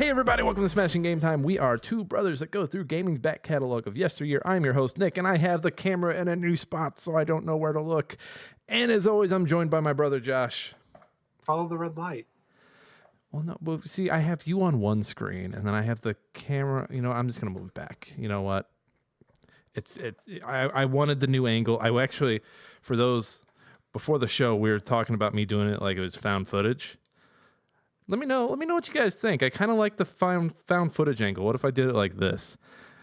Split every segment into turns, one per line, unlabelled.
Hey everybody, welcome to Smashing Game Time. We are two brothers that go through gaming's back catalog of yesteryear. I'm your host, Nick, and I have the camera in a new spot, so I don't know where to look. And as always, I'm joined by my brother, Josh.
Follow the red light.
Well, no, well, see, I have you on one screen, and then I have the camera. You know, I'm just going to move back. You know what? I wanted the new angle. I actually, for those, before the show, we were talking about me doing it like it was found footage. Let me know what you guys think. I kind of like the found footage angle. What if I did it like this?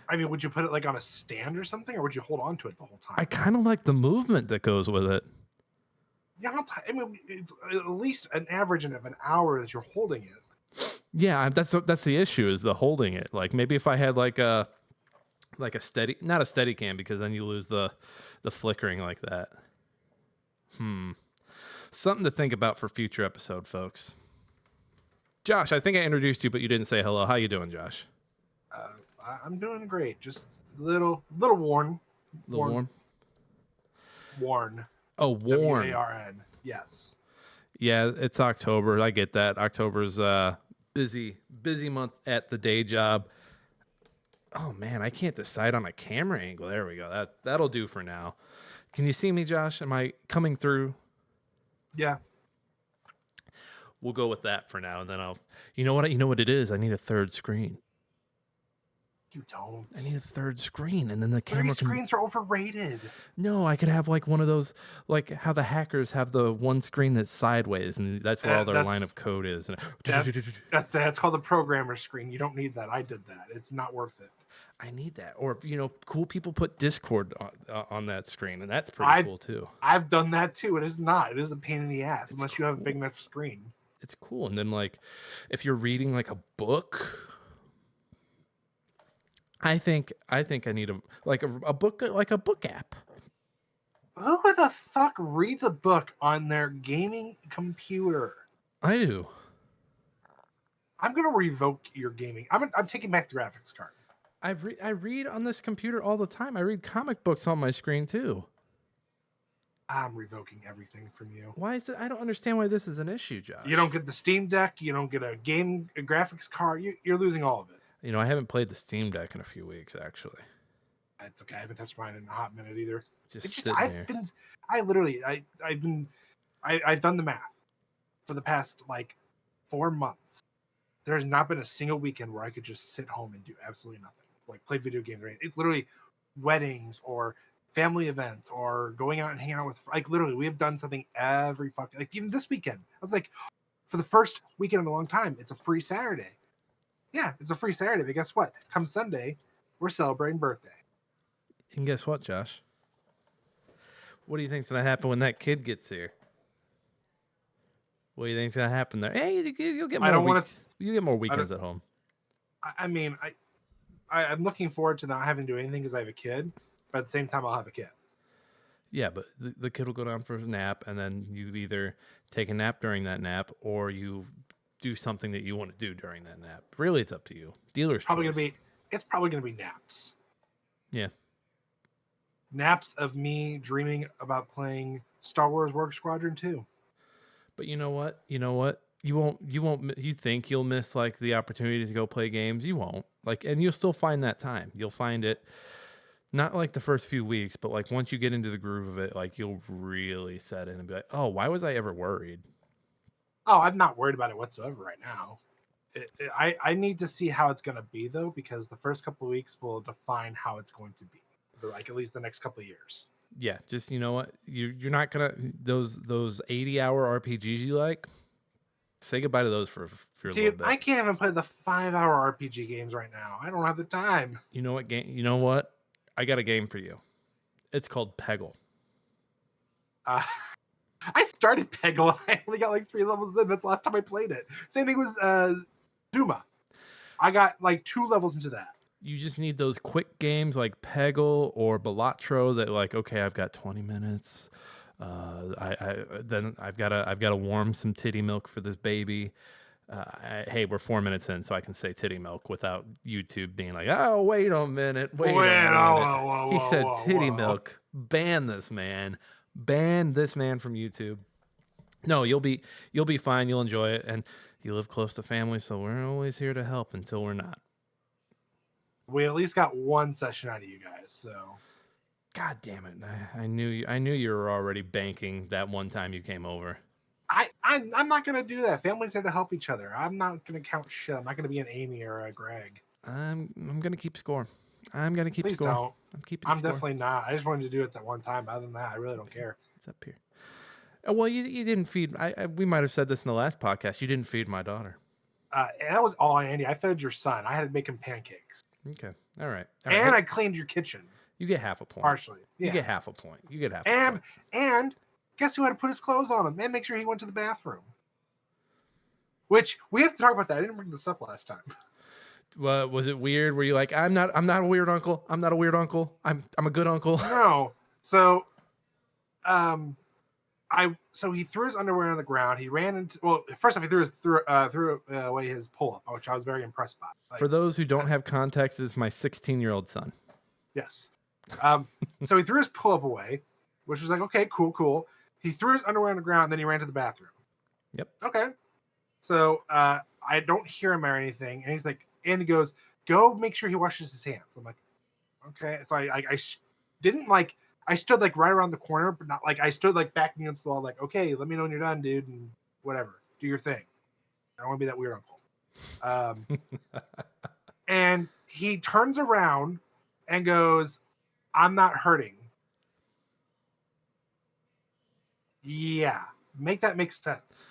I mean, would you put it like on a stand or something, or would you hold on to it the whole time?
I kind of like the movement that goes with it.
Yeah, I mean, it's at least an average of an hour that you're holding it.
Yeah, that's the issue is the holding it. Like maybe if I had like a steady, not a steady cam, because then you lose the flickering like that. Something to think about for future episode, folks. Josh, I think I introduced you, but you didn't say hello. How you doing, Josh?
I'm doing great. Just a little worn.
Warm?
Worn.
Oh, worn.
W-A-R-N. Yes.
Yeah, it's October. I get that. October's busy month at the day job. Oh man, I can't decide on a camera angle. There we go. That'll do for now. Can you see me, Josh? Am I coming through?
Yeah.
We'll go with that for now, and then you know what it is? I need a third screen.
You don't.
I need a third screen, and then the camera
screens are overrated.
No, I could have like one of those, like how the hackers have the one screen that's sideways, and that's where all their line of code is.
That's called the programmer screen. You don't need that. I did that. It's not worth it.
I need that. Or, cool people put Discord on that screen, and that's pretty cool too.
I've done that too. It is not. It is a pain in the ass unless you have a big enough screen.
It's cool. And then like if you're reading like a book, I think I need a book, like a book app.
Who the fuck reads a book on their gaming computer?
I do.
I'm gonna revoke your gaming. I'm taking back the graphics card.
I read on this computer all the time. I read comic books on my screen too.
I'm revoking everything from you.
Why is it? I don't understand why this is an issue, Josh.
You don't get the Steam Deck. You don't get a graphics card. You're losing all of it.
I haven't played the Steam Deck in a few weeks, actually.
That's okay. I haven't touched mine in a hot minute either. I've done the math for the past like 4 months. There's not been a single weekend where I could just sit home and do absolutely nothing, like play video games. Right? It's literally weddings or family events or going out and hanging out with, like, literally we have done something every fucking, like, even this weekend. I was like, for the first weekend in a long time, it's a free Saturday. Yeah, it's a free Saturday, but guess what? Come Sunday, we're celebrating birthday.
And guess what, Josh? What do you think's gonna happen when that kid gets here? What do you think's gonna happen there? Hey, you'll get more. You get more weekends at home.
I mean, I'm looking forward to not having to do anything because I have a kid, but at the same time, I'll have a kid.
Yeah, but the kid will go down for a nap, and then you either take a nap during that nap, or you do something that you want to do during that nap. Really, it's up to you. Dealer's choice.
It's probably gonna be naps.
Yeah.
Naps of me dreaming about playing Star Wars Rogue Squadron 2.
But you know what? You won't. You think you'll miss like the opportunity to go play games? You won't. And you'll still find that time. You'll find it. Not like the first few weeks, but like once you get into the groove of it, like you'll really set in and be like, oh, why was I ever worried?
Oh, I'm not worried about it whatsoever right now. I need to see how it's going to be, though, because the first couple of weeks will define how it's going to be, like at least the next couple of years.
Yeah, just, you know what? You're not going to, those 80-hour RPGs you like, say goodbye to those for a little bit.
I can't even play the 5-hour RPG games right now. I don't have the time.
You know what? I got a game for you. It's called Peggle.
I started Peggle. I only got like 3 levels in. That's the last time I played it. Same thing with Duma. I got like 2 levels into that.
You just need those quick games like Peggle or Balatro that like, okay, I've got 20 minutes. Then I've got to warm some titty milk for this baby. Hey, we're 4 minutes in, so I can say titty milk without YouTube being like, oh, wait a minute. He said titty milk. Ban this man. Ban this man from YouTube. No, you'll be fine. You'll enjoy it. And You live close to family, so we're always here to help until we're not.
We at least got one session out of you guys, so.
God damn it! I knew you were already banking that one time you came over.
I'm not gonna do that. Families there to help each other. I'm not gonna count shit. I'm not gonna be an Amy or a Greg.
I'm gonna keep score. I'm gonna keep
Please
score.
don't.
I'm keeping
I'm
score.
definitely not. I just wanted to do it that one time. Other than that, I really don't care.
It's up here. Well, you didn't feed. We might have said this in the last podcast. You didn't feed my daughter.
That was all Andy. I fed your son. I had to make him pancakes.
Okay. All right.
And I cleaned your kitchen.
You get half a point.
Partially. Yeah.
You get half a point. You get half a point.
And guess who had to put his clothes on him and make sure he went to the bathroom? Which we have to talk about that. I didn't bring this up last time.
Was it weird? Were you like, I'm not a weird uncle. I'm not a weird uncle. I'm a good uncle.
No. So, so he threw his underwear on the ground. He ran into. Well, first off, he threw away his pull-up, which I was very impressed by. Like,
for those who don't have context, this is my 16-year-old son.
Yes. So he threw his pull-up away, which was like, okay, cool. He threw his underwear on the ground, and then he ran to the bathroom.
Yep.
Okay. So I don't hear him or anything, and he's like, Andy goes, go make sure he washes his hands. I'm like, okay. So I didn't like. I stood like right around the corner, but not like I stood like backing against the wall, like, okay, let me know when you're done, dude, and whatever, do your thing. I don't want to be that weird uncle. And he turns around and goes, I'm not hurting. Yeah, make that make sense.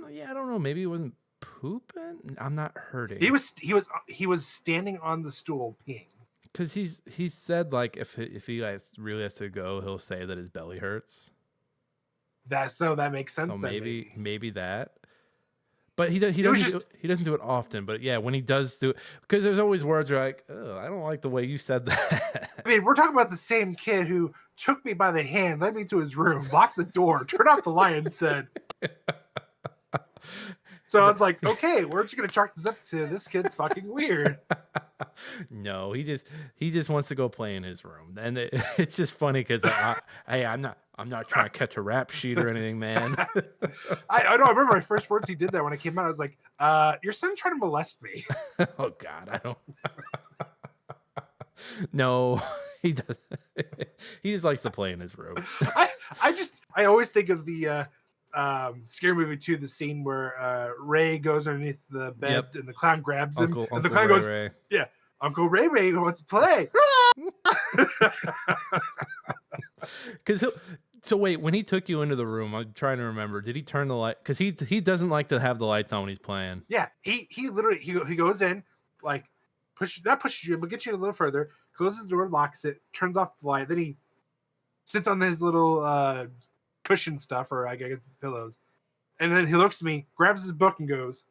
Yeah, I don't know. Maybe it wasn't pooping. I'm not hurting.
He was standing on the stool peeing.
Because he said like if he really has to go, he'll say that his belly hurts.
That makes sense.
So maybe that. But he doesn't do it often. But yeah, when he does do it, because there's always words where like, oh, I don't like the way you said that.
I mean, we're talking about the same kid who took me by the hand, led me to his room, locked the door, turned off the light, and said. So I was like, okay, we're just gonna chalk this up to this kid's fucking weird.
No, he just wants to go play in his room, and it's just funny because hey, I'm not trying to catch a rap sheet or anything, man.
I know. I remember my first words he did that when I came out. I was like, your son tried to molest me.
Oh God, I don't. No, he doesn't. He just likes to play in his room.
I always think of the Scary Movie 2, the scene where Ray goes underneath the bed and the clown grabs him, and the clown goes, Ray. "Yeah, Uncle Ray wants to play."
So wait, when he took you into the room, I'm trying to remember. Did he turn the light? Because he doesn't like to have the lights on when he's playing.
Yeah, he literally he goes in, like pushes you, but gets you a little further, closes the door, locks it, turns off the light, then he sits on his little cushion stuff, or I guess pillows, and then he looks at me, grabs his book, and goes.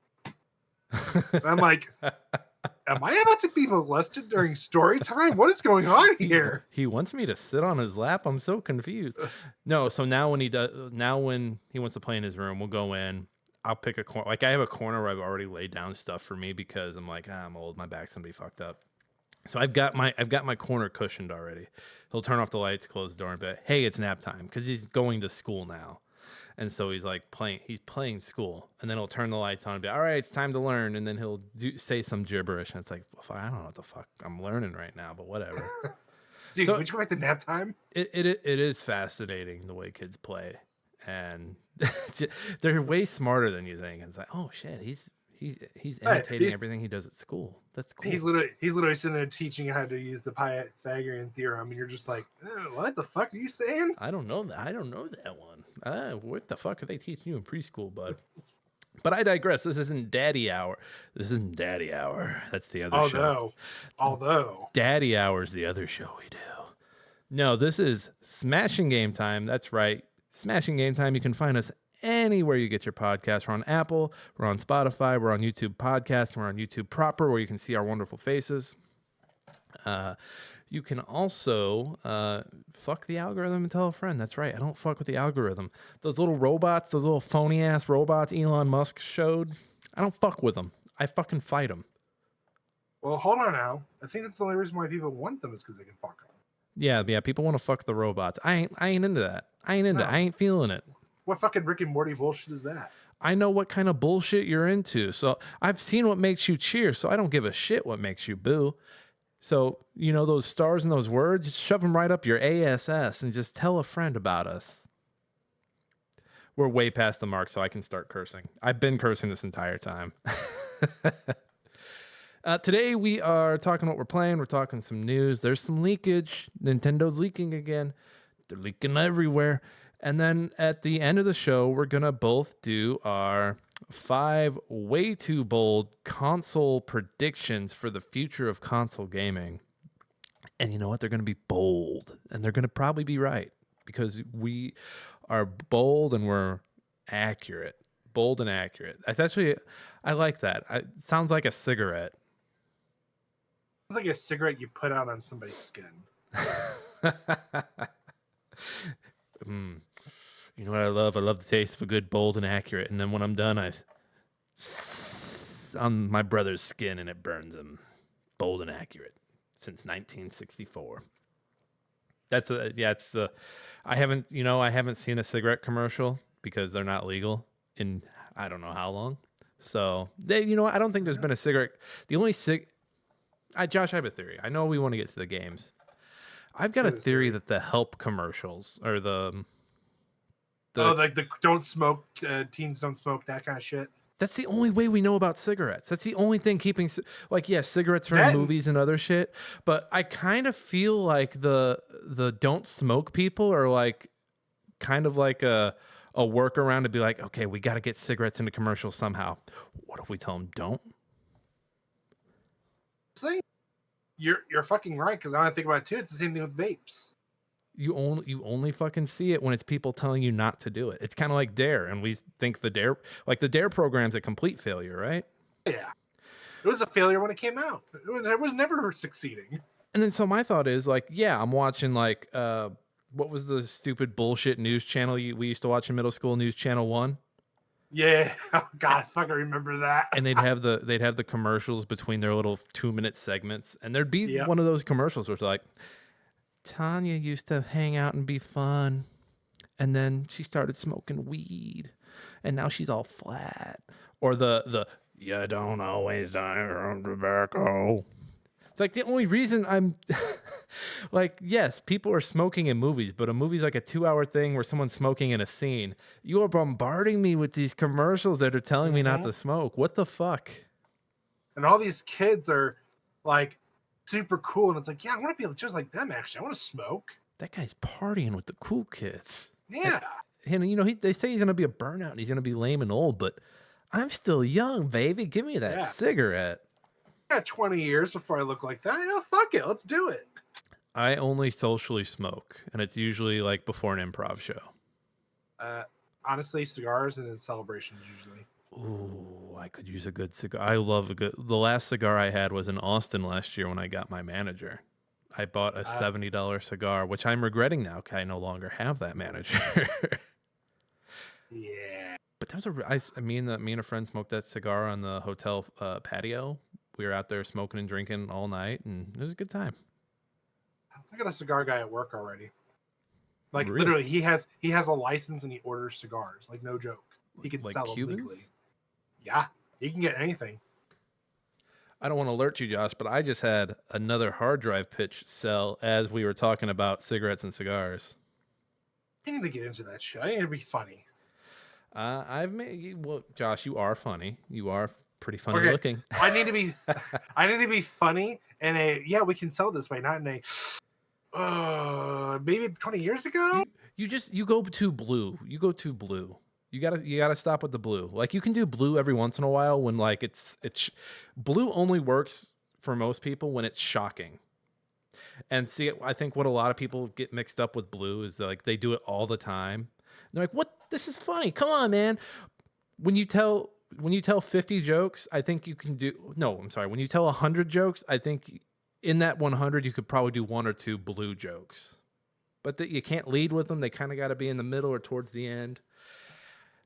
And I'm like, am I about to be molested during story time? What is going on here?
He wants me to sit on his lap. I'm so confused. No, so now when he wants to play in his room, we'll go in. I'll pick a corner. Like I have a corner where I've already laid down stuff for me because I'm like, I'm old. My back's gonna be fucked up. So I've got my corner cushioned already. He'll turn off the lights, close the door, and be like, hey, it's nap time because he's going to school now. And so he's like playing school, and then he'll turn the lights on and be, all right, it's time to learn. And then he'll say some gibberish, and it's like, I don't know what the fuck I'm learning right now, but whatever.
Dude, so, would you go back to nap time?
It is fascinating the way kids play, and they're way smarter than you think. And it's like, oh shit, he's imitating everything he does at school. That's cool.
He's literally sitting there teaching you how to use the Pythagorean theorem, and you're just like, what the fuck are you saying?
I don't know that one. What the fuck are they teaching you in preschool, bud? But I digress. This isn't Daddy Hour. That's the other show.
Although
Daddy Hour is the other show we do. No, this is Smashing Game Time. That's right. Smashing Game Time. You can find us anywhere you get your podcast. We're on Apple, we're on Spotify, we're on YouTube Podcasts, we're on YouTube proper, where you can see our wonderful faces. You can also fuck the algorithm and tell a friend. That's right, I don't fuck with the algorithm. Those little robots, those little phony ass robots Elon Musk showed, I don't fuck with them. I fucking fight them.
Well, hold on now. I think that's the only reason why people want them is because they can fuck them.
Yeah, people want to fuck the robots. I ain't into that. I ain't feeling it.
What fucking Rick and Morty bullshit is that?
I know what kind of bullshit you're into. So I've seen what makes you cheer. So I don't give a shit what makes you boo. So, you know, those stars and those words, just shove them right up your ASS and just tell a friend about us. We're way past the mark, so I can start cursing. I've been cursing this entire time. Today we are talking what we're playing. We're talking some news. There's some leakage. Nintendo's leaking again. They're leaking everywhere. And then at the end of the show, we're going to both do our 5 way too bold console predictions for the future of console gaming. And you know what? They're going to be bold. And they're going to probably be right. Because we are bold and we're accurate. Bold and accurate. That's actually, I like that. It sounds like a cigarette.
It's like a cigarette you put out on somebody's skin.
You know what I love? I love the taste of a good, bold, and accurate. And then when I'm done, on my brother's skin and it burns him. Bold and accurate since 1964. I haven't seen a cigarette commercial because they're not legal in I don't know how long. So I don't think there's been a cigarette. The only Josh, I have a theory. I know we want to get to the games. I've got a theory that the help commercials or
like the don't smoke, teens don't smoke, that kind of shit.
That's the only way we know about cigarettes. That's the only thing keeping, cigarettes from movies and other shit. But I kind of feel like the don't smoke people are like kind of like a workaround to be like, okay, we got to get cigarettes into commercials somehow. What if we tell them don't?
See, you're fucking right, because I want to think about it too. It's the same thing with vapes.
You only fucking see it when it's people telling you not to do it. It's kind of like Dare, and we think the Dare program's a complete failure, right?
Yeah, it was a failure when it came out. It was never succeeding.
And then so my thought is like, yeah, I'm watching like what was the stupid bullshit news channel we used to watch in middle school, News Channel 1?
Yeah, oh, God, I fucking remember that.
And they'd have the commercials between their little 2-minute segments, and there'd be one of those commercials where it's like, Tanya used to hang out and be fun, and then she started smoking weed, and now she's all flat. Or the you don't always die from tobacco. It's like the only reason I'm like, yes, people are smoking in movies, but a movie's like a 2-hour thing where someone's smoking in a scene. You are bombarding me with these commercials that are telling me not to smoke. What the fuck?
And all these kids are like super cool, and it's like, yeah, I want to be just like them. Actually, I want to smoke.
That guy's partying with the cool kids.
Yeah,
and they say he's gonna be a burnout and he's gonna be lame and old, but I'm still young, baby. Give me that cigarette.
I got 20 years before I look like that. Fuck it, let's do it.
I only socially smoke, and it's usually like before an improv show.
Honestly, cigars and then celebrations usually.
Ooh, I could use a good cigar. I love the last cigar I had was in Austin last year when I got my manager. I bought a $70 cigar, which I'm regretting now because I no longer have that manager.
Yeah.
But that was me and a friend smoked that cigar on the hotel patio. We were out there smoking and drinking all night, and it was a good time.
I got a cigar guy at work already. Like
really?
Literally, he has a license and he orders cigars. Like no joke, he can sell them legally. Yeah, he can get anything.
I don't want to alert you, Josh, but I just had another hard drive pitch sell as we were talking about cigarettes and cigars.
I need to get into that shit. I need to be funny.
Josh, you are funny. You are pretty funny looking.
I need to be funny, and we can sell this way, not in a maybe 20 years ago.
You go too blue. You go too blue. You gotta stop with the blue. Like you can do blue every once in a while when like it's blue only works for most people when it's shocking. And see, I think what a lot of people get mixed up with blue is like they do it all the time. They're like, "What? This is funny. Come on, man." When you tell 50 jokes, I think you can do. No, I'm sorry. When you tell 100 jokes, I think in that 100 you could probably do 1 or 2 blue jokes. But you can't lead with them. They kind of got to be in the middle or towards the end.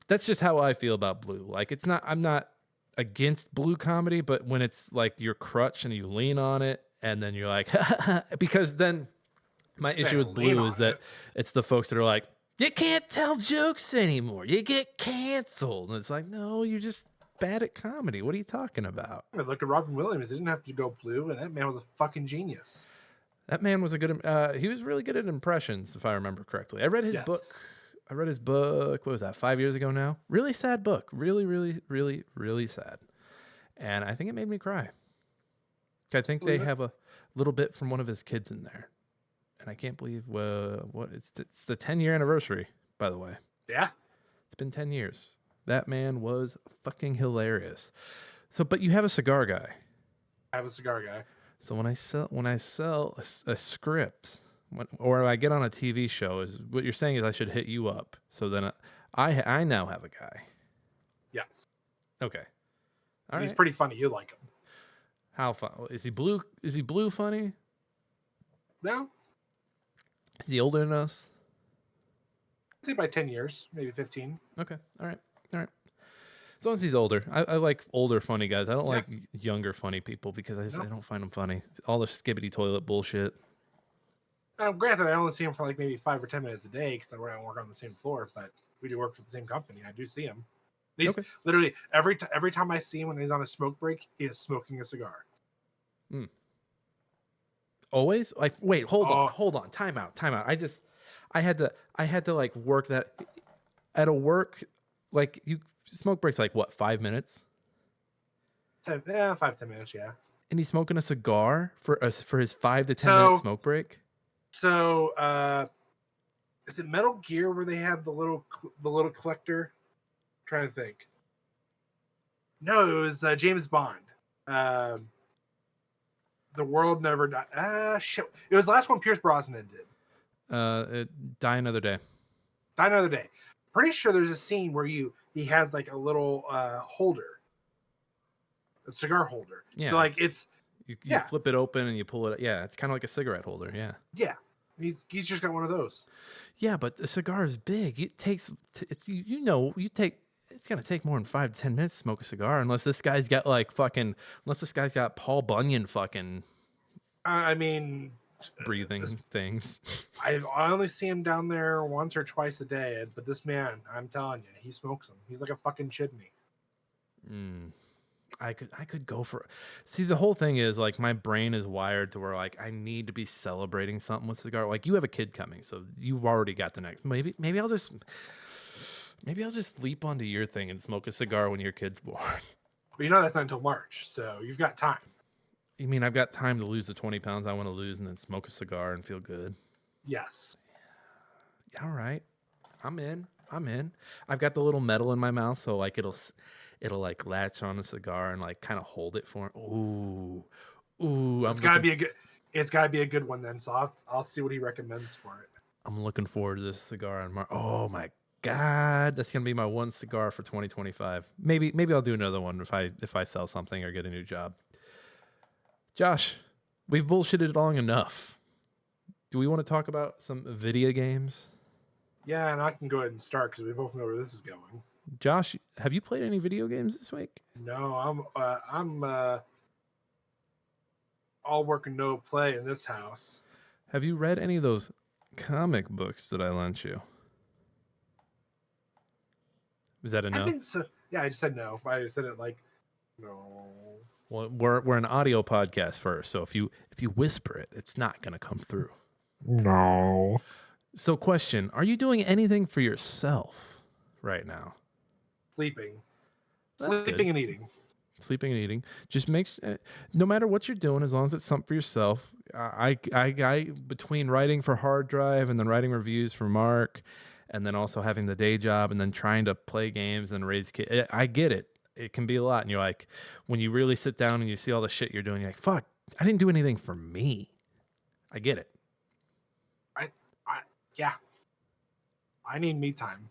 That's just how I feel about blue. Like I'm not against blue comedy, but when it's like your crutch and you lean on it and then you're like, because then my issue with blue is that it's the folks that are like, You can't tell jokes anymore. You get canceled. And it's like, no, you're just bad at comedy. What are you talking about?
I mean, look at Robin Williams. He didn't have to go blue, and that man was a fucking genius.
That man was a good. He was really good at impressions, if I remember correctly. I read his book.
Yes.
I read his book. What was that? 5 years ago now. Really sad book. Really, really, really, really sad. And I think it made me cry. I think they have a little bit from one of his kids in there, and I can't believe what it's the 10-year anniversary, by the way.
Yeah.
It's been 10 years. That man was fucking hilarious. So, but you have a cigar guy.
I have a cigar guy.
So when I sell a script, or I get on a TV show, is what you're saying is I should hit you up. So then I now have a guy.
Yes.
Okay.
He's pretty funny. You like him.
How fun is he? Blue? Is he blue funny?
No.
Is he older than us?
I'd say by 10 years, maybe 15.
Okay. All right. As long as he's older. I like older funny guys. I don't like younger funny people because I don't find them funny. All the skibbity toilet bullshit.
Granted, I only see him for like maybe 5 or 10 minutes a day because I work on the same floor, but we do work for the same company. I do see him. He's literally every time I see him when he's on a smoke break, he is smoking a cigar.
Always? Like, wait, hold on. Time out. I had to like work that at a work, like you smoke breaks like what, 5 minutes?
5-10 minutes, yeah.
And he's smoking a cigar for his 5 to 10 minute smoke break.
So, is it Metal Gear where they have the little collector? I'm trying to think. No, it was James Bond. The World Never Died. Shit. It was the last one Pierce Brosnan did.
Die Another Day.
Die Another Day. Pretty sure there's a scene where he has like a little holder, a cigar holder.
Yeah,
so like
you flip it open and you pull it. Yeah, it's kind of like a cigarette holder. Yeah.
Yeah, he's just got one of those.
Yeah, but the cigar is big. It takes it's it's gonna take more than 5 to 10 minutes to smoke a cigar unless this guy's got Paul Bunyan fucking.
I mean.
Breathing things.
I only see him down there once or twice a day, but this man, I'm telling you, he smokes them. He's like a fucking chimney.
I could go for. See, the whole thing is like my brain is wired to where like I need to be celebrating something with cigar. Like you have a kid coming, so you've already got the next. Maybe I'll just leap onto your thing and smoke a cigar when your kid's born.
But you know that's not until March, so you've got time.
You mean I've got time to lose the 20 pounds I want to lose and then smoke a cigar and feel good?
Yes.
All right. I'm in. I've got the little metal in my mouth, so like it'll like latch on a cigar and like kind of hold it for. Ooh.
It's gotta be a good one then. So I'll see what he recommends for it.
I'm looking forward to this cigar on March. Oh my God, that's gonna be my one cigar for 2025. Maybe I'll do another one if I sell something or get a new job. Josh, we've bullshitted long enough. Do we want to talk about some video games?
Yeah, and I can go ahead and start because we both know where this is going.
Josh, have you played any video games this week?
No, I'm all work and no play in this house.
Have you read any of those comic books that I lent you? Was that a no?
I just said no. I just said it like no.
Well, we're an audio podcast first, so if you whisper it, it's not gonna come through.
No.
So, question: are you doing anything for yourself right now?
Sleeping.
That's
Sleeping
good.
and eating.
Sleeping and eating. Just no matter what you're doing, as long as it's something for yourself. I between writing for Hard Drive and then writing reviews for Mark, and then also having the day job and then trying to play games and raise kids. I get it. It can be a lot. And you're like, when you really sit down and you see all the shit you're doing, you're like, fuck, I didn't do anything for me. I get it.
Yeah. I need me time.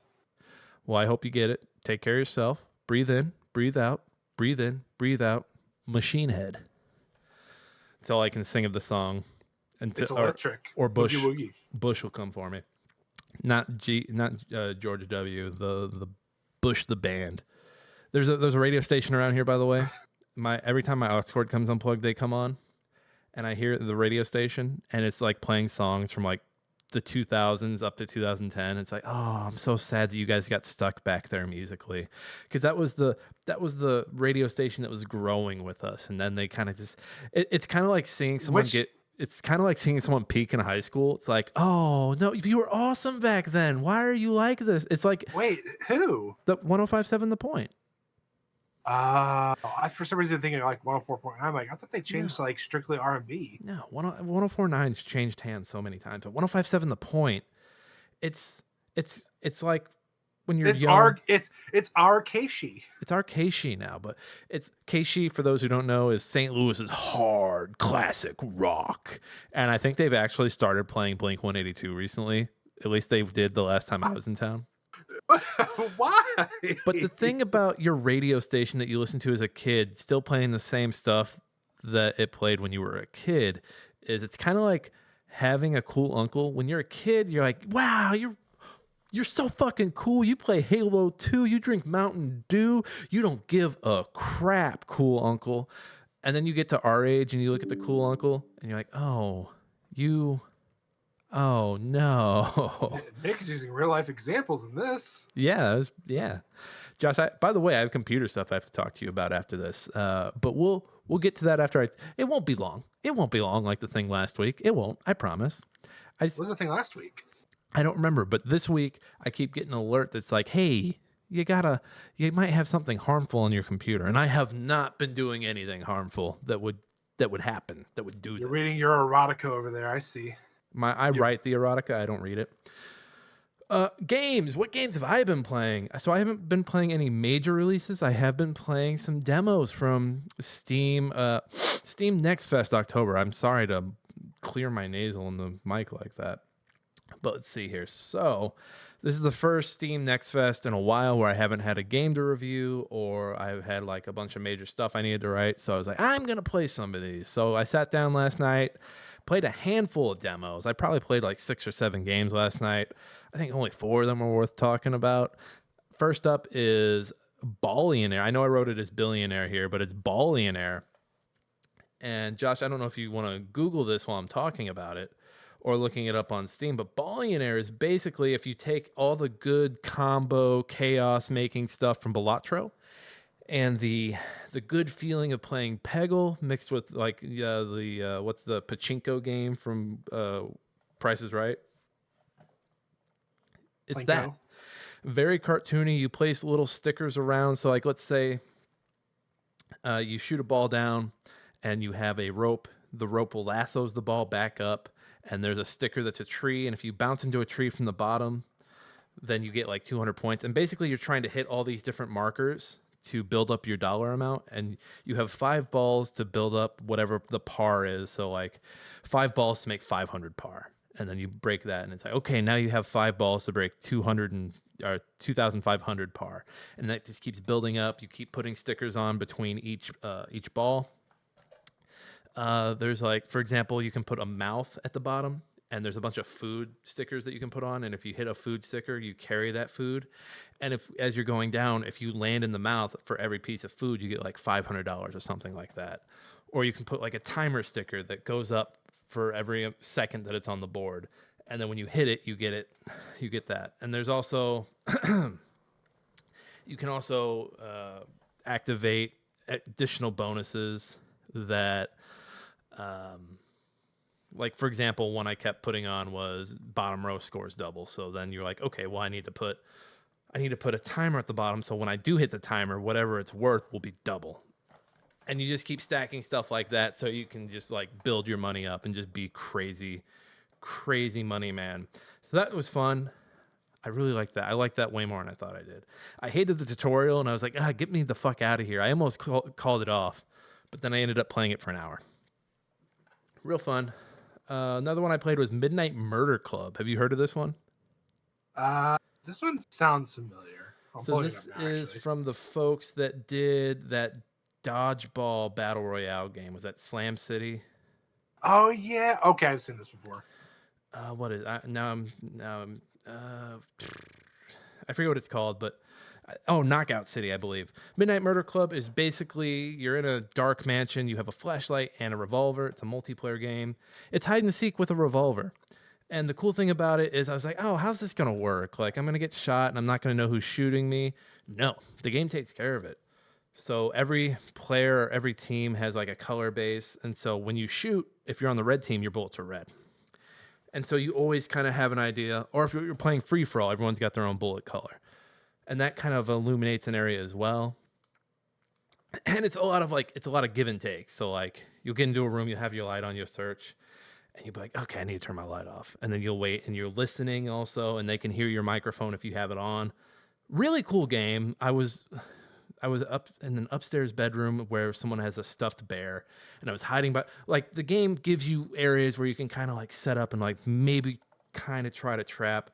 Well, I hope you get it. Take care of yourself. Breathe in, breathe out, breathe in, breathe out. Machine Head. That's all I can sing of the song.
It's electric.
Or Bush.
Boogie woogie.
Bush will come for me. Not George W. The Bush the band. There's a radio station around here, by the way. Every time my aux cord comes unplugged, they come on, and I hear the radio station, and it's like playing songs from like the 2000s up to 2010. It's like, oh, I'm so sad that you guys got stuck back there musically, because that was the radio station that was growing with us, and then they kind of just it's kind of like seeing someone
Which
get. It's kind of like seeing someone peak in high school. It's like, oh no, you were awesome back then. Why are you like this? It's like
wait, who?
the 105.7 The Point.
I for some reason thinking like 104.9. I'm like, I thought they changed to like strictly R&B.
No, 104.9's changed hands so many times, but 105.7 The Point, it's like when you're
It's
young.
It's our Keishi.
It's our Keishi now, but it's Keishi, for those who don't know, is St. Louis's hard classic rock. And I think they've actually started playing Blink 182 recently. At least they did the last time I was in town.
Why?
But the thing about your radio station that you listen to as a kid, still playing the same stuff that it played when you were a kid, is it's kind of like having a cool uncle. When you're a kid, you're like, wow, you're so fucking cool. You play Halo 2. You drink Mountain Dew. You don't give a crap, cool uncle. And then you get to our age and you look at the cool uncle and you're like, oh no.
Nick is using real life examples in this.
Yeah. Josh, by the way, I have computer stuff I have to talk to you about after this. But we'll get to that after it won't be long. It won't be long like the thing last week. It won't, I promise.
What was the thing last week?
I don't remember, but this week I keep getting an alert that's like, hey, you might have something harmful on your computer. And I have not been doing anything harmful that would happen, that would do this.
You're reading your erotica over there, I see.
I write the erotica, I don't read it. Games. What games have I been playing? So I haven't been playing any major releases. I have been playing some demos from Steam. Steam Next Fest October. I'm sorry to clear my nasal in the mic like that. But let's see here. So this is the first Steam Next Fest in a while where I haven't had a game to review, or I've had like a bunch of major stuff I needed to write. So I was like, I'm going to play some of these. So I sat down last night, played a handful of demos. I probably played like 6 or 7 games last night. I think only 4 of them are worth talking about. First up is Ballionaire. I know I wrote it as Billionaire here, but it's Ballionaire. And Josh, I don't know if you want to Google this while I'm talking about it, or looking it up on Steam, but Ballionaire is basically if you take all the good combo chaos making stuff from Balatro and the good feeling of playing Peggle mixed with like what's the pachinko game from Price is Right? It's that. Very cartoony. You place little stickers around. So like let's say you shoot a ball down and you have a rope. The rope will lassos the ball back up. And there's a sticker that's a tree, and if you bounce into a tree from the bottom, then you get like 200 points. And basically, you're trying to hit all these different markers to build up your dollar amount, and you have 5 balls to build up whatever the par is. So like 5 balls to make 500 par, and then you break that, and it's like, okay, now you have 5 balls to break 2,500 par, and that just keeps building up. You keep putting stickers on between each ball. There's like, for example, you can put a mouth at the bottom, and there's a bunch of food stickers that you can put on. And if you hit a food sticker, you carry that food. And as you're going down, if you land in the mouth for every piece of food, you get like $500 or something like that. Or you can put like a timer sticker that goes up for every second that it's on the board. And then when you hit it, you get that. And there's also, you can also activate additional bonuses that, like for example, one I kept putting on was bottom row scores double. So then you're like, okay, well I need to put a timer at the bottom. So when I do hit the timer, whatever it's worth will be double. And you just keep stacking stuff like that. So you can just like build your money up and just be crazy money, man. So that was fun. I really liked that. I liked that way more than I thought I did. I hated the tutorial and I was like, get me the fuck out of here. I almost called it off, but then I ended up playing it for an hour. Real fun. Another one I played was Midnight Murder Club. Have you heard of this one?
This one sounds familiar.
So this is from the folks that did that dodgeball battle royale game. Was that Slam City?
Oh yeah. Okay, I've seen this before.
What is? Now I'm. I forget what it's called, but Knockout City, I believe. Midnight Murder Club is basically you're in a dark mansion. You have a flashlight and a revolver. It's a multiplayer game. It's hide and seek with a revolver. And the cool thing about it is I was like, oh, how's this going to work? Like, I'm going to get shot and I'm not going to know who's shooting me. No, the game takes care of it. So every player or every team has like a color base. And so when you shoot, if you're on the red team, your bullets are red. And so you always kind of have an idea, or if you're playing free for all, everyone's got their own bullet color. And that kind of illuminates an area as well. And it's a lot of give and take. So like you'll get into a room, you'll have your light on, you'll search, and you'll be like, okay, I need to turn my light off. And then you'll wait and you're listening also, and they can hear your microphone if you have it on. Really cool game. I was up in an upstairs bedroom where someone has a stuffed bear, and I was hiding by, like, the game gives you areas where you can kind of like set up and like maybe kind of try to trap.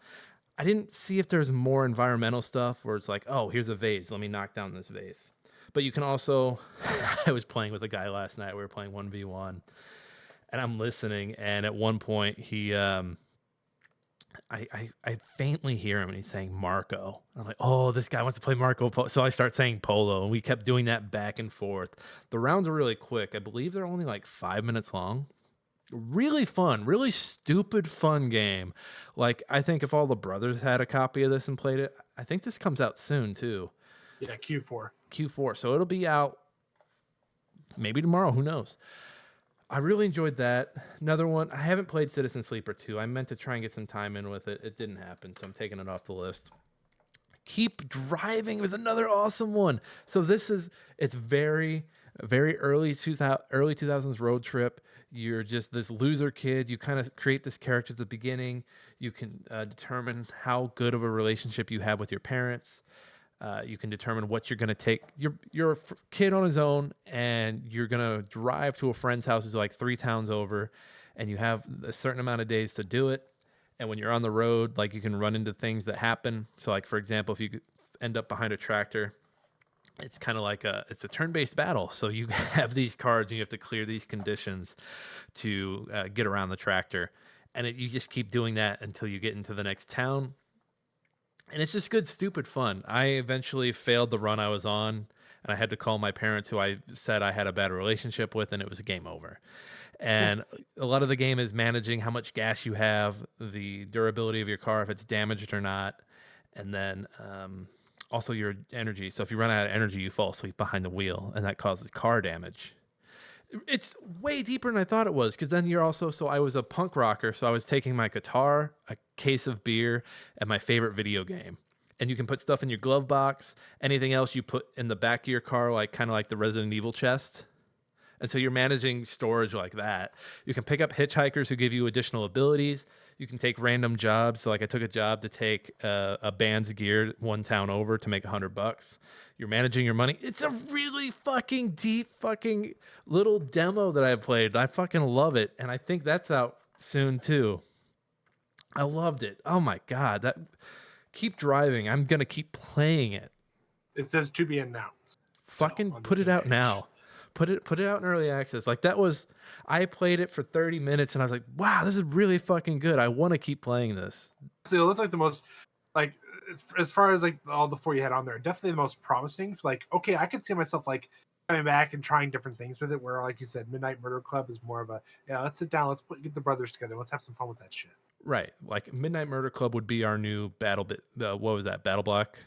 I didn't see if there's more environmental stuff where it's like, oh, here's a vase, let me knock down this vase. But you can also, I was playing with a guy last night. We were playing 1v1, and I'm listening. And at one point, I faintly hear him, and he's saying Marco. I'm like, oh, this guy wants to play Marco Polo. So I start saying Polo, and we kept doing that back and forth. The rounds are really quick. I believe they're only like 5 minutes long. Really fun, really stupid fun game. Like, I think if all the brothers had a copy of this and played it, I think this comes out soon too.
Yeah, Q4.
So it'll be out maybe tomorrow. Who knows? I really enjoyed that. Another one, I haven't played Citizen Sleeper 2. I meant to try and get some time in with it. It didn't happen, so I'm taking it off the list. Keep Driving was another awesome one. So it's very, very early 2000s road trip. You're just this loser kid. You kind of create this character at the beginning. You can determine how good of a relationship you have with your parents. You can determine what you're going to take. You're a kid on his own, and you're going to drive to a friend's house who's like 3 towns over, and you have a certain amount of days to do it. And when you're on the road, like, you can run into things that happen. So, like, for example, if you end up behind a tractor, it's kind of like it's a turn-based battle. So you have these cards, and you have to clear these conditions to get around the tractor. And you just keep doing that until you get into the next town. And it's just good, stupid fun. I eventually failed the run I was on, and I had to call my parents, who I said I had a bad relationship with, and it was a game over. And a lot of the game is managing how much gas you have, the durability of your car, if it's damaged or not, and then also your energy. So if you run out of energy, you fall asleep behind the wheel, and that causes car damage. It's way deeper than I thought it was, because then so I was a punk rocker, so I was taking my guitar, a case of beer, and my favorite video game. And you can put stuff in your glove box, anything else you put in the back of your car, like kind of like the Resident Evil chest. And so you're managing storage like that. You can pick up hitchhikers who give you additional abilities. You can take random jobs. So like I took a job to take a band's gear 1 town over to make $100. You're managing your money. It's a really fucking deep fucking little demo that I played. I fucking love it. And I think that's out soon too. I loved it. Oh my God. Keep Driving. I'm going to keep playing it.
It says to be announced.
Fucking put it out now. Put it out in early access. Like, I played it for 30 minutes and I was like, wow, this is really fucking good. I want to keep playing this.
So it looked like the most, like, as far as like all the 4 you had on there, definitely the most promising. Like, okay, I could see myself like coming back and trying different things with it, where, like you said, Midnight Murder Club is more of a, yeah, let's sit down, get the brothers together, let's have some fun with that shit.
Right. Like, Midnight Murder Club would be our new what was that, Battle Block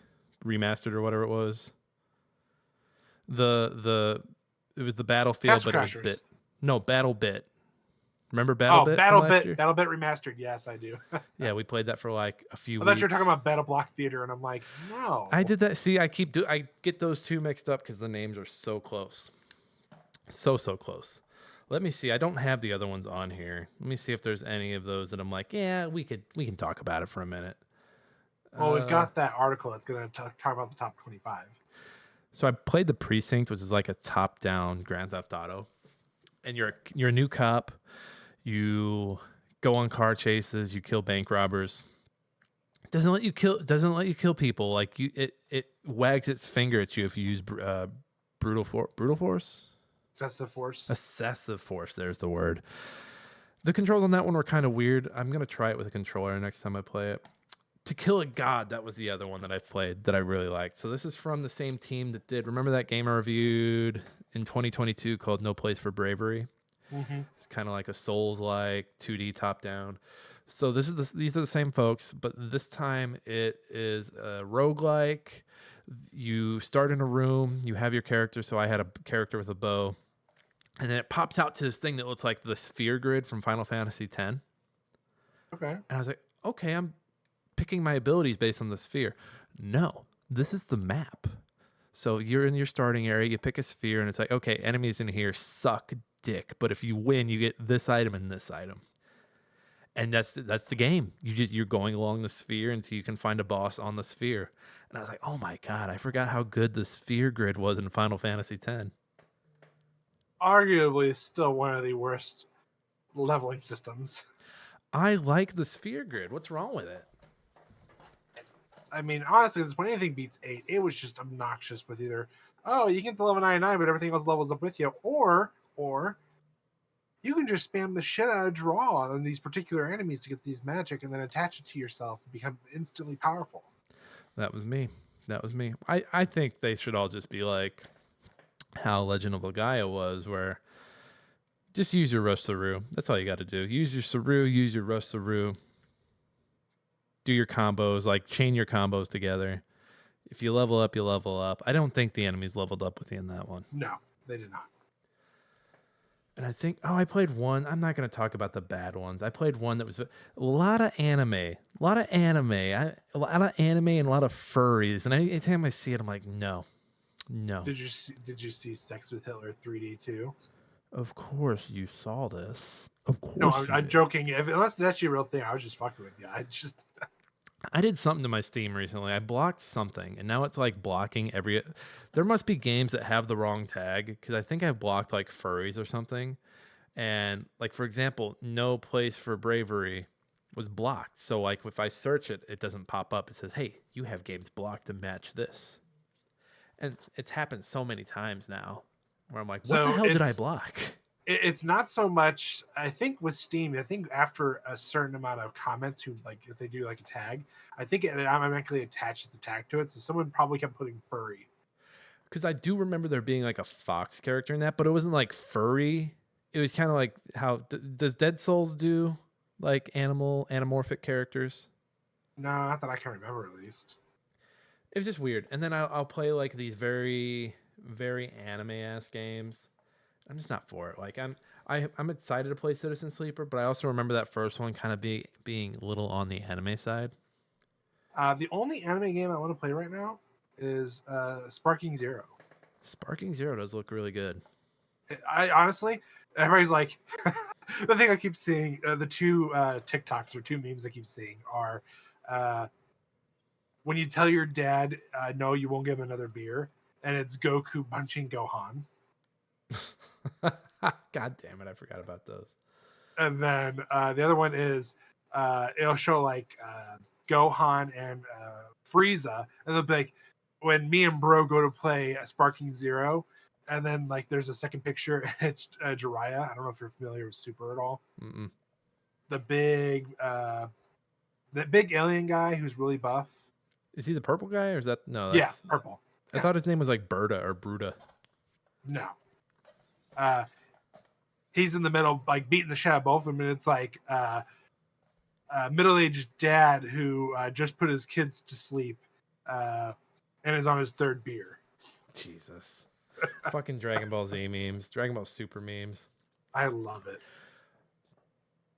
remastered or whatever it was. It was the Battlefield,
Castle
but
Crashers.
It was Bit. No, Battle Bit. Remember Battle Bit?
Battle Bit remastered. Yes, I do.
Yeah, we played that for like a few
I
weeks.
thought you were talking about Battle Block Theater, and I'm like, no.
I did that. See, I get those two mixed up because the names are so close. So close. Let me see. I don't have the other ones on here. Let me see if there's any of those that I'm like, yeah, we can talk about it for a minute.
Well, we've got that article that's going to talk about the top 25.
So I played the Precinct, which is like a top-down Grand Theft Auto, and you're a new cop. You go on car chases. You kill bank robbers. It doesn't let you kill people. Like, it wags its finger at you if you use brutal force.
Excessive force.
Excessive force. There's the word. The controls on that one were kind of weird. I'm gonna try it with a controller next time I play it. To Kill a God, that was the other one that I've played that I really liked. So this is from the same team that did, remember that game I reviewed in 2022 called No Place for Bravery? Mm-hmm. It's kind of like a Souls-like 2D top-down. So these are the same folks, but this time it is a roguelike. You start in a room, you have your character. So I had a character with a bow, and then it pops out to this thing that looks like the sphere grid from Final Fantasy X. And
Okay.
I was like, okay, I'm picking my abilities based on the sphere. No, this is the map. So you're in your starting area, you pick a sphere, and it's like, okay, enemies in here suck dick, but if you win, you get this item and this item. And that's the game. You're going along the sphere until you can find a boss on the sphere. And I was like, oh my god, I forgot how good the sphere grid was in Final Fantasy X.
Arguably, still one of the worst leveling systems.
I like the sphere grid. What's wrong with it?
I mean, honestly, when anything beats 8, it was just obnoxious with either, oh, you get to level 99, but everything else levels up with you, or you can just spam the shit out of draw on these particular enemies to get these magic and then attach it to yourself and become instantly powerful.
That was me. That was me. I think they should all just be like how Legend of Legaia was, where just use your Rush Saru. That's all you got to do. Use your Saru, use your Rush Saru. Do your combos, like chain your combos together. If you level up, you level up. I don't think the enemies leveled up with you in that one.
No, they did not.
And I think, I played one. I'm not going to talk about the bad ones. I played one that was a lot of anime, a lot of anime and a lot of furries. And any time I see it, I'm like, no.
Did you see Sex with Hitler 3D too?
Of course you saw this. Of course.
No, I'm joking. Unless that's your real thing, I was just fucking with you.
I did something to my Steam recently. I blocked something, and now it's like blocking every. There must be games that have the wrong tag, because I think I've blocked like furries or something. And like, for example, No Place for Bravery was blocked. So like, if I search it, it doesn't pop up. It says, "Hey, you have games blocked to match this." And it's happened so many times now, where I'm like, "What the hell did I block?"
It's not so much, I think, with Steam. I think after a certain amount of comments, who like if they do like a tag, I think it automatically attaches the tag to it. So someone probably kept putting furry.
Because I do remember there being like a fox character in that, but it wasn't like furry. It was kind of like how does Dead Souls do like anamorphic characters?
No, not that I can remember at least.
It was just weird. And then I'll play like these very very anime ass games. I'm just not for it. Like I'm excited to play Citizen Sleeper, but I also remember that first one kind of being a little on the anime side.
The only anime game I want to play right now is Sparking Zero.
Sparking Zero does look really good.
I honestly, everybody's like, the thing I keep seeing, the two TikToks or two memes I keep seeing are, when you tell your dad, no, you won't give him another beer, and it's Goku punching Gohan.
God damn it, I forgot about those.
And then the other one is it'll show like Gohan and Frieza, and they'll be like, when me and bro go to play Sparking Zero, and then like there's a second picture, and it's Jiraiya. I don't know if you're familiar with Super at all.
Mm-mm.
The big alien guy who's really buff.
Is he the purple guy, or is that no? That's,
Yeah, purple.
I thought his name was like Berta or Bruta.
No. He's in the middle, like beating the shit out of both of them, and it's like middle-aged dad who just put his kids to sleep and is on his third beer.
Jesus. Fucking Dragon Ball Z memes, Dragon Ball Super memes.
I love it.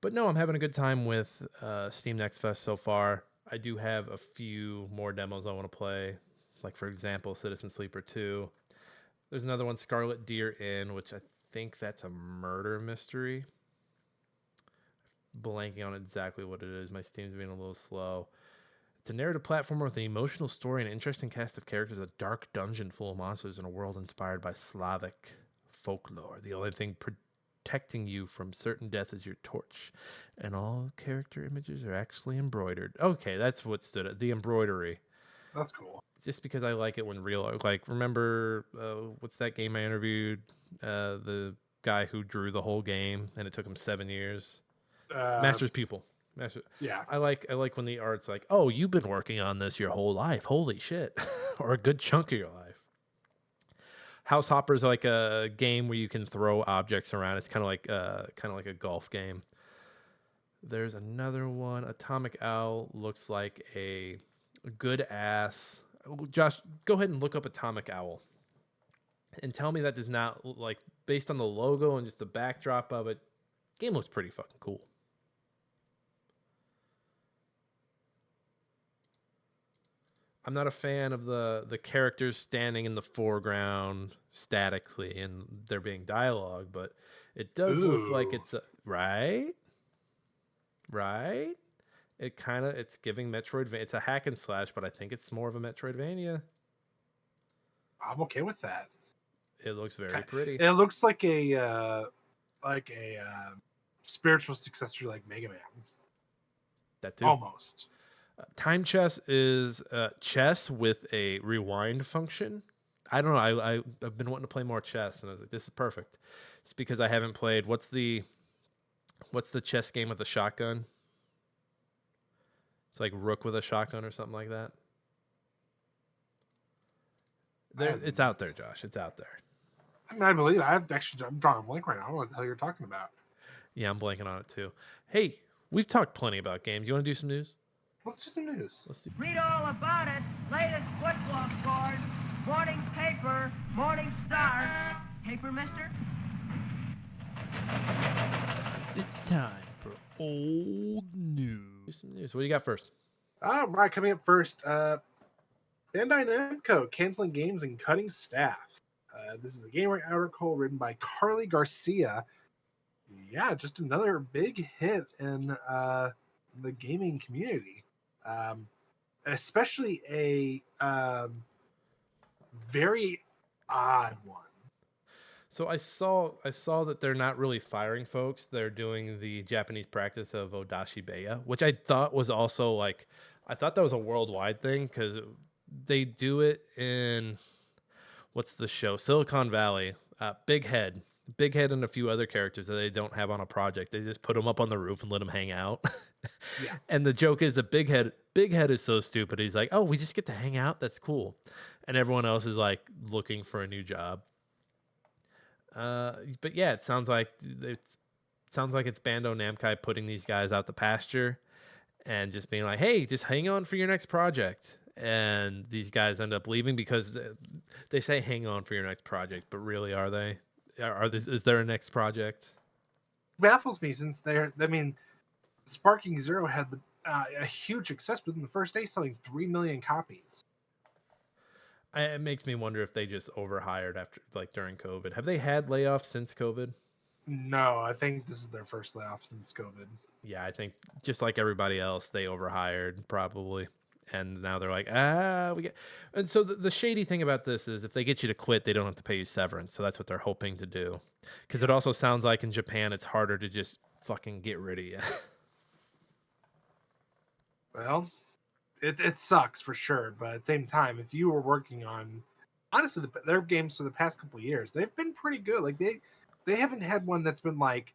But no, I'm having a good time with Steam Next Fest so far. I do have a few more demos I want to play. Like, for example, Citizen Sleeper 2. There's another one, Scarlet Deer Inn, which I think that's a murder mystery. Blanking on exactly what it is. My Steam's being a little slow. It's a narrative platformer with an emotional story and an interesting cast of characters, a dark dungeon full of monsters, and a world inspired by Slavic folklore. The only thing protecting you from certain death is your torch. And all character images are actually embroidered. Okay, that's what stood out. The embroidery.
That's cool.
Just because I like it when real. Like, remember, what's that game I interviewed? The guy who drew the whole game, and it took him 7 years. Master's Pupil.
Yeah.
I like when the art's like, oh, you've been working on this your whole life. Holy shit. Or a good chunk of your life. House Hopper is like a game where you can throw objects around. It's kind of like a golf game. There's another one. Atomic Owl looks like a good ass. Josh, go ahead and look up Atomic Owl and tell me that does not like based on the logo and just the backdrop of it. Game looks pretty fucking cool. I'm not a fan of the characters standing in the foreground statically and there being dialogue, but it does look like
Ooh.
it's a right. It's giving Metroidvania. It's a hack and slash, but I think it's more of a Metroidvania.
I'm okay with that.
It looks very pretty.
It looks like a spiritual successor like Mega Man.
That too.
Almost.
Time chess is chess with a rewind function. I don't know. I've been wanting to play more chess, and I was like, this is perfect. It's because I haven't played. What's the chess game with the shotgun? It's like Rook with a shotgun or something like that. It's out there, Josh. It's out there.
I mean, I believe it. I'm drawing a blank right now. I don't know what the hell you're talking about.
Yeah, I'm blanking on it too. Hey, we've talked plenty about games. You want to do some news?
Let's do some news.
Read all about it. Latest football scores. Morning paper. Morning star. Paper, mister?
It's time for old news.
Do some news. What do you got first?
All right, coming up first, Bandai Namco canceling games and cutting staff. This is a Gamer article written by Carly Garcia. Yeah, just another big hit in the gaming community, especially a very odd one.
So I saw that they're not really firing folks. They're doing the Japanese practice of Odashi Beya, which I thought was also like I thought that was a worldwide thing because they do it in what's the show? Silicon Valley. Big Head, and a few other characters that they don't have on a project. They just put them up on the roof and let them hang out.
Yeah.
And the joke is that Big Head is so stupid. He's like, "Oh, we just get to hang out. That's cool," and everyone else is like looking for a new job. But yeah, it sounds like it's Bandai Namco putting these guys out the pasture and just being like, "Hey, just hang on for your next project." And these guys end up leaving because they say hang on for your next project, but really are they? Is there a next project?
Baffles me since Sparking Zero had a huge success within the first day, selling 3 million copies.
It makes me wonder if they just overhired after during COVID. Have they had layoffs since COVID?
No, I think this is their first layoff since COVID.
Yeah, I think just like everybody else, they overhired probably. And now they're like, we get. And so the shady thing about this is if they get you to quit, they don't have to pay you severance. So that's what they're hoping to do. Because it also sounds like in Japan, it's harder to just fucking get rid of you.
Well, it sucks for sure, but at the same time, if you were working on, honestly, their games for the past couple of years, they've been pretty good. Like they haven't had one that's been like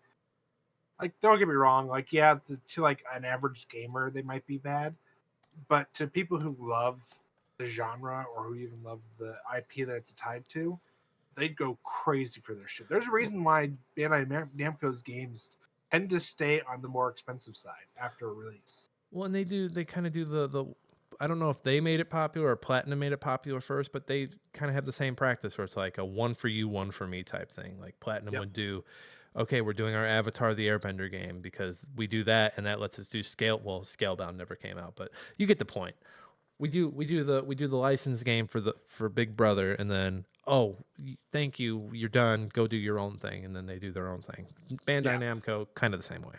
don't get me wrong, like yeah, to like an average gamer, they might be bad, but to people who love the genre or who even love the IP that it's tied to, they'd go crazy for their shit. There's a reason why Bandai Namco's games tend to stay on the more expensive side after a release.
Well, and they kind of do the I don't know if they made it popular or Platinum made it popular first, but they kind of have the same practice where it's like a one for you, one for me type thing. Like Platinum would do, okay, we're doing our Avatar the Airbender game because we do that and that lets us do Scalebound never came out, but you get the point. We do the license game for Big Brother and then thank you, you're done, go do your own thing, and then they do their own thing. Bandai Namco kind of the same way.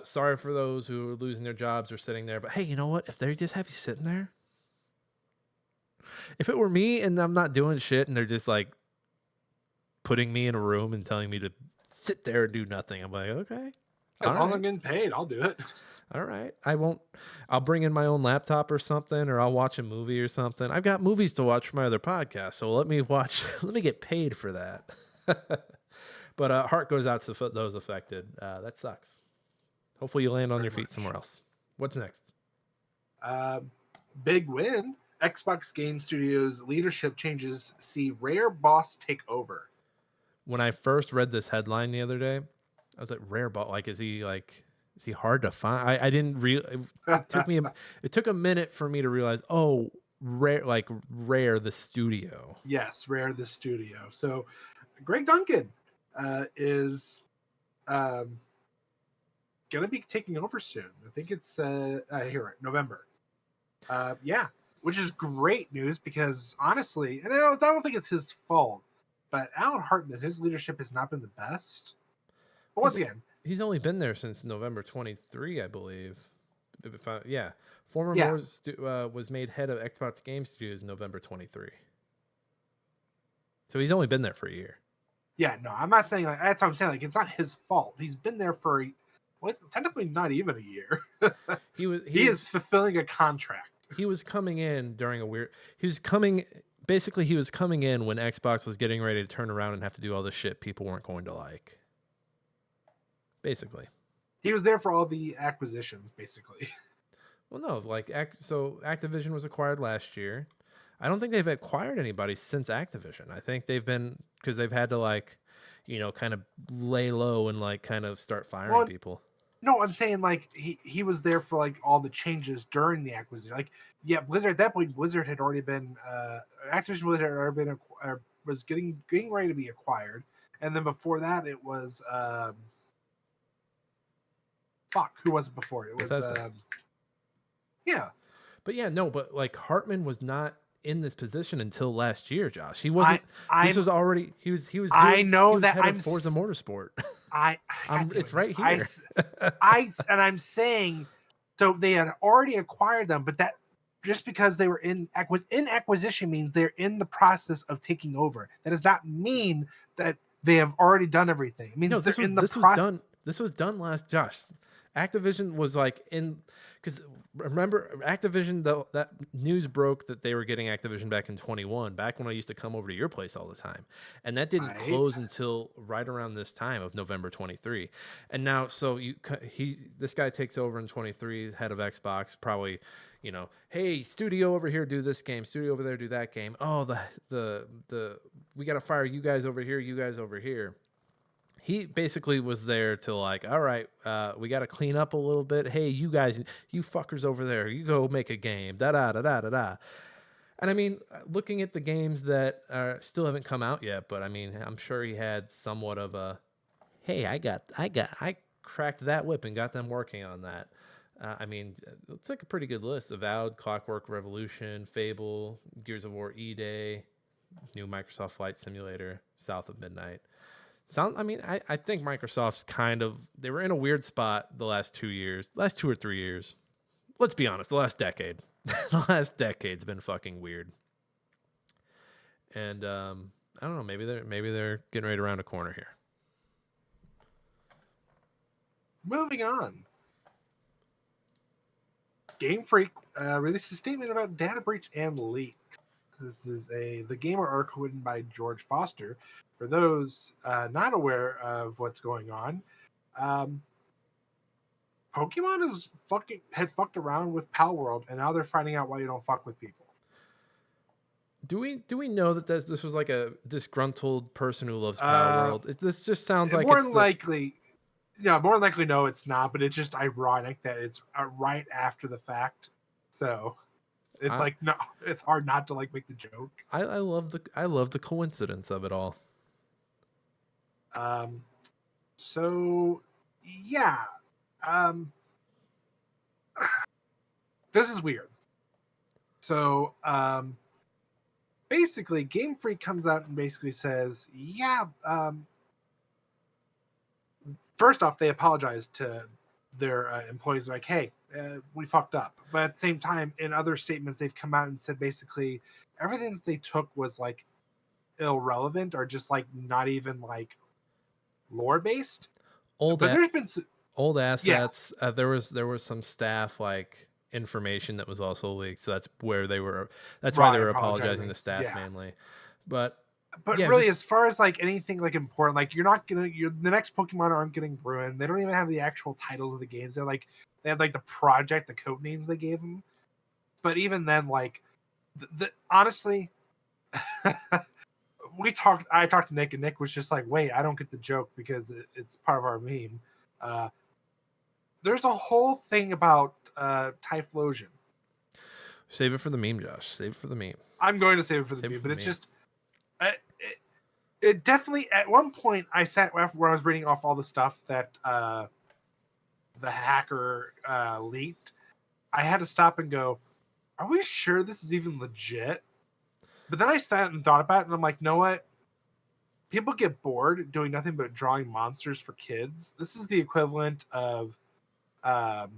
Sorry for those who are losing their jobs or sitting there, but hey, you know what? If they just have you sitting there, if it were me and I'm not doing shit and they're just like putting me in a room and telling me to sit there and do nothing, I'm like, okay.
As long as I'm getting paid, I'll do it.
All right. I'll bring in my own laptop or something, or I'll watch a movie or something. I've got movies to watch for my other podcast, so let me get paid for that. But heart goes out to those affected. That sucks. Hopefully you land on your feet somewhere else. What's next?
Big win. Xbox Game Studios leadership changes see rare boss take over.
When I first read this headline the other day, I was like, rare ball. Like, is he hard to find? I didn't real. It took a minute for me to realize. Oh, rare, like Rare the studio.
Yes, Rare the studio. So Greg Duncan is going to be taking over soon. I think it's here, November. Yeah, which is great news because honestly, and I don't think it's his fault, but Alan Hartman, his leadership has not been the best. But once again,
he's only been there since November 23, I believe. Former
Yeah.
Moores was made head of Xbox Game Studios in November 23. So he's only been there for a year.
Yeah, no, I'm not saying like that's what I'm saying. Like, it's not his fault. He's been there for it's technically not even a year. He is fulfilling a contract.
He was coming in during he was coming in when Xbox was getting ready to turn around and have to do all the shit people weren't going to like. Basically.
He was there for all the acquisitions, basically.
Well, no, so Activision was acquired last year. I don't think they've acquired anybody since Activision. I think they've been, because they've had to kind of lay low and kind of start firing people.
No, I'm saying he was there for all the changes during the acquisition. Blizzard at that point, Blizzard had already been Activision Blizzard had already been was getting ready to be acquired, and then before that it was who was it before? It was yeah.
But Hartman was not in this position until last year, Josh. He wasn't. This was already. He was.
I know that
I'm Forza Motorsport. It's right here.
I'm saying, so they had already acquired them, but that just because they were in acquisition means they're in the process of taking over. That does not mean that they have already done everything. I mean, no, this was
done. This was done last. Josh, Activision was because remember Activision, that news broke that they were getting Activision back in 21, back when I used to come over to your place all the time, and that didn't close until right around this time of November 23. And now, so this guy takes over in 23, head of Xbox, probably, hey, studio over here do this game, studio over there do that game. Oh, the we got to fire you guys over here, you guys over here. He basically was there to all right, we got to clean up a little bit. Hey, you guys, you fuckers over there, you go make a game. Da da da da da da. And I mean, looking at the games that still haven't come out yet, but I mean, I'm sure he had somewhat of a, hey, I cracked that whip and got them working on that. I mean, it's a pretty good list: Avowed, Clockwork Revolution, Fable, Gears of War E-Day, new Microsoft Flight Simulator, South of Midnight. I think Microsoft's they were in a weird spot the last 2 or 3 years. Let's be honest, the last decade. The last decade's been fucking weird. And I don't know, maybe they're getting ready to round a corner here.
Moving on. Game Freak released a statement about data breach and leaks. This is the Gamer arc written by George Foster. For those not aware of what's going on, Pokemon had fucked around with Pal World, and now they're finding out why you don't fuck with people.
Do we know that this was a disgruntled person who loves Pal World? This just sounds like
more than likely no, it's not. But it's just ironic that it's right after the fact. So it's no, it's hard not to make the joke.
I love the coincidence of it all.
So yeah, this is weird. So basically Game Freak comes out and basically says, first off, they apologize to their employees, hey, we fucked up. But at the same time, in other statements, they've come out and said basically everything that they took was irrelevant or just not even lore based. There's been
old assets. Yeah. There was some staff information that was also leaked, so that's where they were. That's why they were apologizing to staff mainly. But
really, as far as anything important, you're not gonna. The next Pokemon aren't getting ruined. They don't even have the actual titles of the games. They're they had the project, the code names they gave them. But even then, honestly, I talked to Nick, and Nick was just like, "Wait, I don't get the joke because it's part of our meme." There's a whole thing about Typhlosion.
Save it for the meme, Josh. Save it for the meme.
I'm going to save it for the
Save it
meme,
for
but
the
it's
meme.
just it definitely at one point I sat where I was reading off all the stuff that the hacker leaked. I had to stop and go, "Are we sure this is even legit?" But then I sat and thought about it, and I'm like, "Know what? People get bored doing nothing but drawing monsters for kids. This is the equivalent of the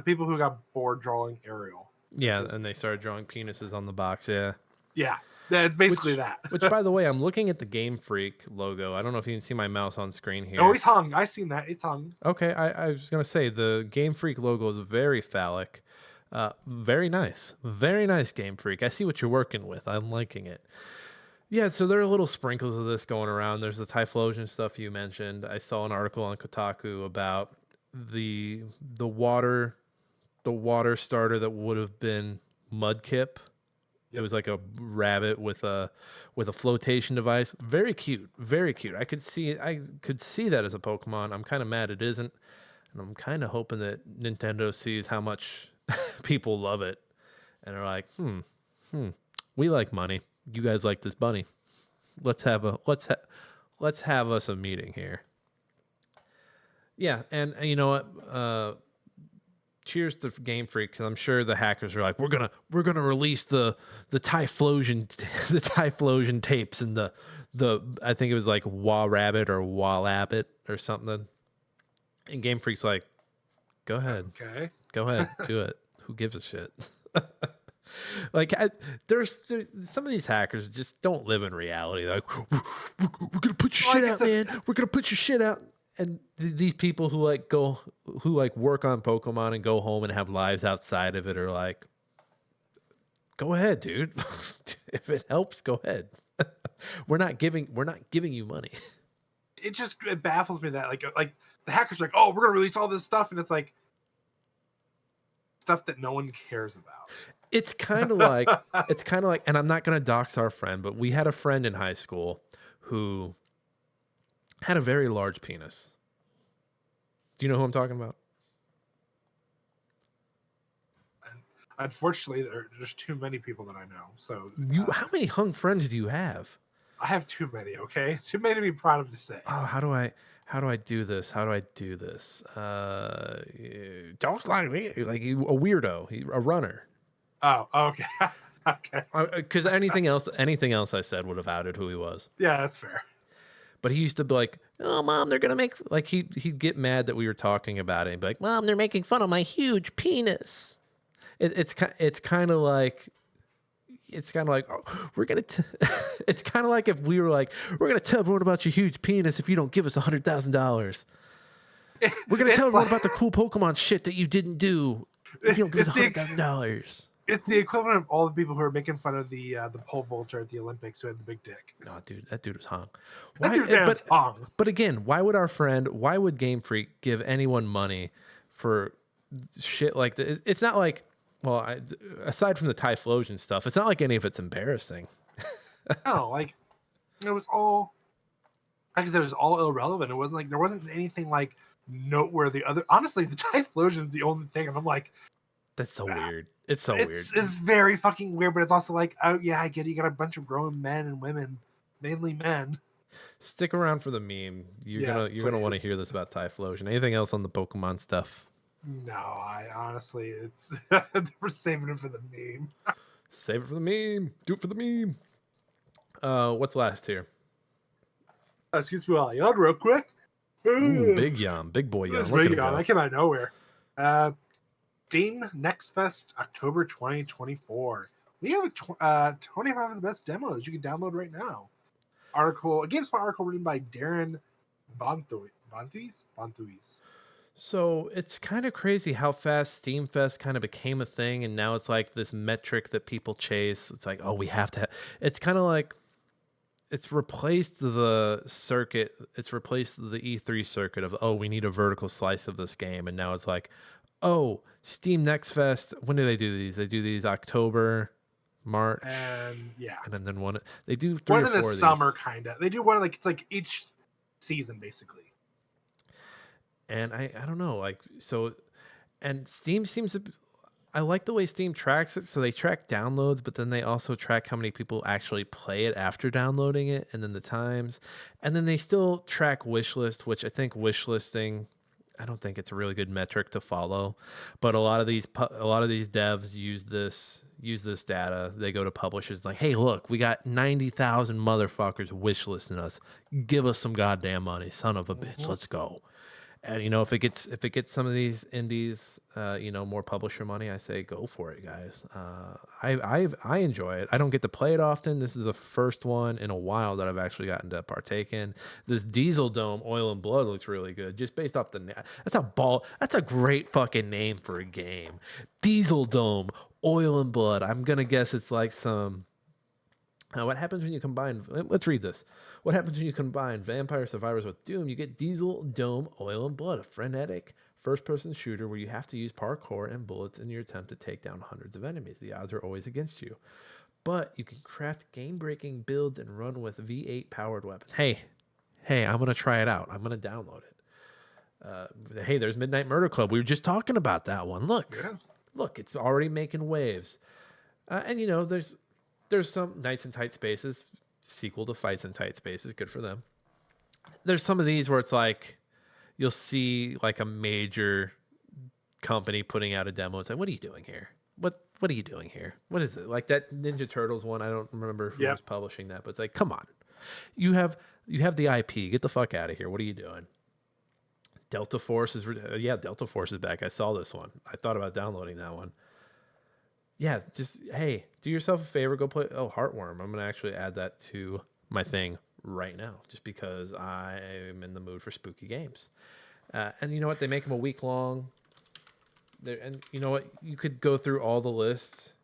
people who got bored drawing Ariel."
Yeah, and they started drawing penises on the box. Yeah.
Yeah, it's basically that.
Which, by the way, I'm looking at the Game Freak logo. I don't know if you can see my mouse on screen here.
Oh, he's hung. I seen that. It's hung.
Okay, I was gonna say the Game Freak logo is very phallic. Very nice. Very nice, Game Freak. I see what you're working with. I'm liking it. Yeah, so there are little sprinkles of this going around. There's the Typhlosion stuff you mentioned. I saw an article on Kotaku about the water starter that would have been Mudkip. It was like a rabbit with a flotation device. Very cute. Very cute. I could see that as a Pokemon. I'm kind of mad it isn't. And I'm kind of hoping that Nintendo sees how much people love it and are like, we like money. You guys like this bunny. Let's have us a meeting here. Yeah, and you know what? Cheers to Game Freak, because I'm sure the hackers are like, we're gonna release the Typhlosion tapes and the I think it was like Wah Rabbit or Wah Labbit or something. And Game Freak's like, go ahead,
Okay.
go ahead, do it. Who gives a shit? Like, there's some of these hackers just don't live in reality. They're like, we're gonna put your shit out, man. We're gonna put your shit out. And these people who work on Pokemon and go home and have lives outside of it are like, go ahead, dude. If it helps, go ahead. We're not giving you money.
It baffles me that like the hackers are like, "Oh, we're gonna release all this stuff," and it's like stuff that no one cares about.
It's kind of like, and I'm not gonna dox our friend, but we had a friend in high school who had a very large penis. Do you know who I'm talking about?
And unfortunately, there's too many people that I know. So
How many hung friends do you have?
I have too many. Okay, too many to be proud of to say.
Oh, how do I do this? Don't like me, like a weirdo, a runner.
Oh, okay, okay.
Because anything else I said would have outed who he was.
Yeah, that's fair.
But he used to be like, "Oh, Mom, they're gonna make," like he'd get mad that we were talking about it and be like, "Mom, they're making fun of my huge penis." It's kind of like, oh, we're gonna. It's kind of like if we were like, "We're gonna tell everyone about your huge penis if you don't give us $100,000. We're gonna tell everyone about the cool Pokemon shit that you didn't do if you don't give us $100,000."
It's the equivalent of all the people who are making fun of the pole vaulter at the Olympics who had the big dick.
No, dude, that dude was hung.
That dude was hung.
But again, why would Game Freak give anyone money for shit like this? It's not like, well, aside from the Typhlosion stuff, it's not like any of it's embarrassing.
No, like it was all, like I said, it was all irrelevant. It wasn't like there wasn't anything like noteworthy. Honestly, the Typhlosion is the only thing, and I'm like,
that's so weird. It's so weird.
It's very fucking weird, but it's also like, oh yeah, I get it. You got a bunch of grown men and women, mainly men.
Stick around for the meme. You're gonna want to hear this about Typhlosion. Anything else on the Pokemon stuff?
No, I honestly, it's we're saving it for the meme.
Save it for the meme. Do it for the meme. What's last here?
Excuse me while I yawn real quick.
Ooh, big yawn, big boy yawn. Look at him go.
That came out of nowhere. Steam Next Fest October 2024. We have 25 of the best demos you can download right now. A GameSpot article written by Darren Bontuis.
So it's kind of crazy how fast Steam Fest kind of became a thing, and now it's like this metric that people chase. It's like, oh, we have to. It's kind of like it's replaced the circuit. It's replaced the E3 circuit of, oh, we need a vertical slice of this game, and now it's like, oh, Steam Next Fest. When do they do these? They do these October, March,
and
then one. They do 3
one
or
in the
4 of
summer,
these.
kind of. They do one it's like each season basically.
And I don't know, like, so, and Steam seems to. I like the way Steam tracks it. So they track downloads, but then they also track how many people actually play it after downloading it, and then the times, and then they still track wishlist, which I think wishlisting. I don't think it's a really good metric to follow, but a lot of these devs use this data. They go to publishers like, "Hey, look, we got 90,000 motherfuckers wishlisting us. Give us some goddamn money, son of a bitch. Let's go." And if it gets some of these indies, more publisher money, I say go for it, guys. I enjoy it. I don't get to play it often. This is the first one in a while that I've actually gotten to partake in. This Diesel Dome Oil and Blood looks really good, just based off That's a great fucking name for a game. Diesel Dome Oil and Blood. I'm gonna guess it's like some. What happens when you combine? Let's read this. What happens when you combine Vampire Survivors with Doom? You get Diesel, Dome, Oil, and Blood, a frenetic first-person shooter where you have to use parkour and bullets in your attempt to take down hundreds of enemies. The odds are always against you, but you can craft game-breaking builds and run with V8 powered weapons. Hey, I'm gonna try it out. I'm gonna download it. Hey, there's Midnight Murder Club. We were just talking about that one. Look, it's already making waves. And there's some Nights in Tight Spaces, sequel to Fights in Tight Spaces, good for them. There's some of these where it's like you'll see like a major company putting out a demo. It's like, what are you doing here? What are you doing here? What is it? Like that Ninja Turtles one, I don't remember who was publishing that, but it's like, come on. You have the IP. Get the fuck out of here. What are you doing? Delta Force is back. I saw this one. I thought about downloading that one. Yeah, just, hey, do yourself a favor, go play Heartworm. I'm going to actually add that to my thing right now, just because I am in the mood for spooky games. And you know what? They make them a week long. And you know what? You could go through all the lists,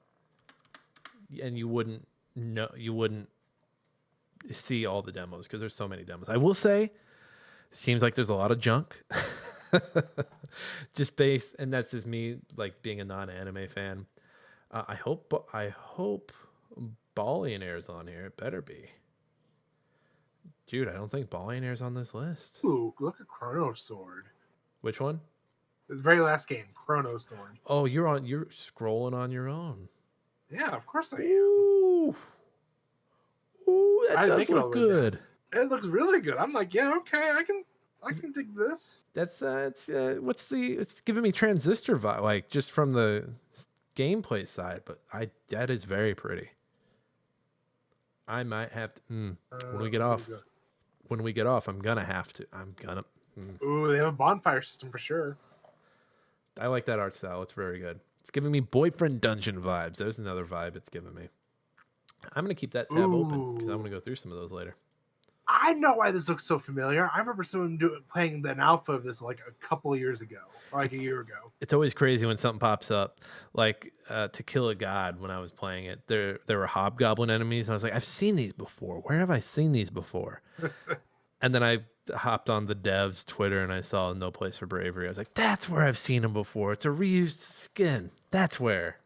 and you wouldn't see all the demos, because there's so many demos. I will say, seems like there's a lot of junk. And that's just me, like, being a non-anime fan. I hope Ballionnaire's on here. It better be. Dude, I don't think Ballionnaire's on this list.
Ooh, look at Chrono Sword.
Which one?
The very last game, Chrono Sword.
Oh, you're scrolling on your own.
Yeah, of course I am.
Ooh, that does look good.
It looks really good. I'm like, yeah, okay, I can dig this.
That's it's giving me Transistor vibe, like, just from the gameplay side, but that is very pretty. I might have to when we get off, I'm gonna have to.
Ooh, they have a bonfire system for sure.
I like that art style. It's very good. It's giving me Boyfriend Dungeon vibes. There's another vibe it's giving me. I'm gonna keep that tab open because I'm gonna go through some of those later.
I know why this looks so familiar. I remember someone playing an alpha of this like a couple of years ago, or like a year ago.
It's always crazy when something pops up. Like To Kill a God, when I was playing it, there were hobgoblin enemies, and I was like, I've seen these before. Where have I seen these before? And then I hopped on the devs' Twitter, and I saw No Place for Bravery. I was like, that's where I've seen them before. It's a reused skin. That's where.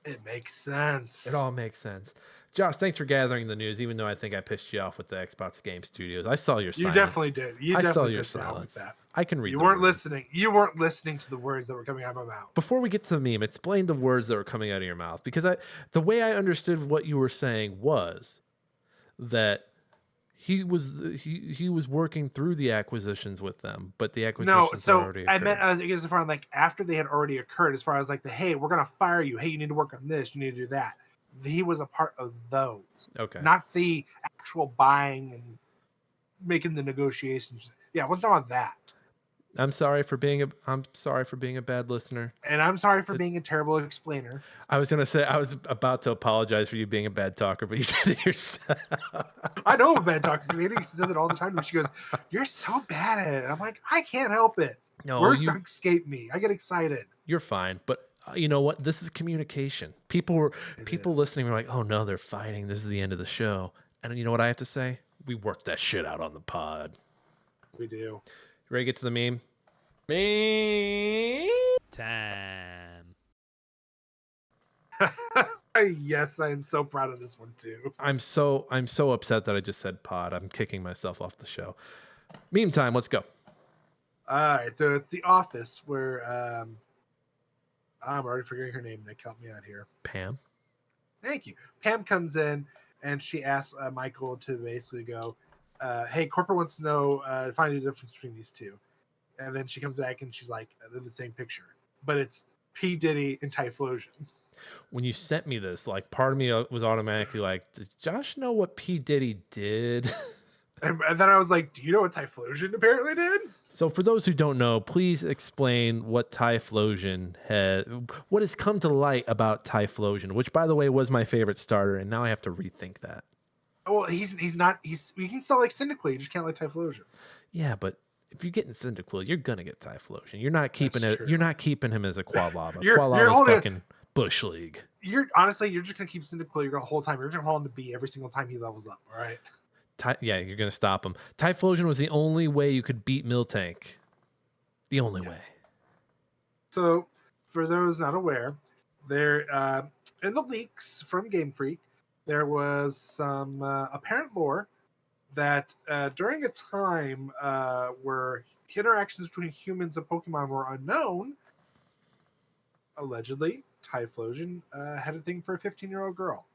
It makes sense.
It all makes sense. Josh, thanks for gathering the news, even though I think I pissed you off with the Xbox Game Studios. I saw your silence.
You definitely did.
I saw your silence.
With that.
I can read.
You weren't listening. You weren't listening to the words that were coming out of my mouth.
Before we get to the meme, explain the words that were coming out of your mouth, because the way I understood what you were saying was that he was working through the acquisitions with them, but the acquisitions had already occurred.
I meant as far as like after they had already occurred, as far as like hey, we're gonna fire you. Hey, you need to work on this. You need to do that. He was a part of those. Okay. Not the actual buying and making the negotiations. Yeah, it wasn't about that.
I'm sorry for being a bad listener.
And I'm sorry for being a terrible explainer.
I was about to apologize for you being a bad talker, but you did it yourself.
I know I'm a bad talker because Andy does it all the time. And she goes, "You're so bad at it." I'm like, I can't help it. No, words escape me. I get excited.
You're fine, but you know what? This is communication. People listening were like, "Oh no, they're fighting. This is the end of the show." And you know what I have to say? We worked that shit out on the pod.
We do.
You ready to get to the meme?
Meme time.
I Yes, I am so proud of this one too.
I'm so upset that I just said pod. I'm kicking myself off the show. Meme time. Let's go.
All right, so it's The Office where I'm already forgetting her name. Nick, help me out here.
Pam.
Thank you. Pam comes in and she asks Michael to basically go, "Hey, corporate wants to know find the difference between these two." And then she comes back and she's like, "They're the same picture, but it's P Diddy and Typhlosion."
When you sent me this, like, part of me was automatically like, does Josh know what P Diddy did?
And then I was like, "Do you know what Typhlosion apparently did?"
So for those who don't know, please explain what Typhlosion what has come to light about Typhlosion, which, by the way, was my favorite starter, and now I have to rethink that.
Well, he's you can still like Cyndaquil, you just can't like Typhlosion.
Yeah, but if you're getting Cyndaquil, you're gonna get Typhlosion. You're not keeping
That's
it.
true.
You're not keeping him as a Quablava.
You're
Quablava's
holding-
fucking Bush League.
You're just gonna keep Cyndaquil the whole time. You're just gonna hold him to B every single time he levels up. All right.
Yeah, you're gonna stop him. Typhlosion was the only way you could beat Miltank. The only way.
So, for those not aware, there in the leaks from Game Freak, there was some apparent lore that during a time where interactions between humans and Pokemon were unknown, allegedly Typhlosion had a thing for a 15-year-old girl.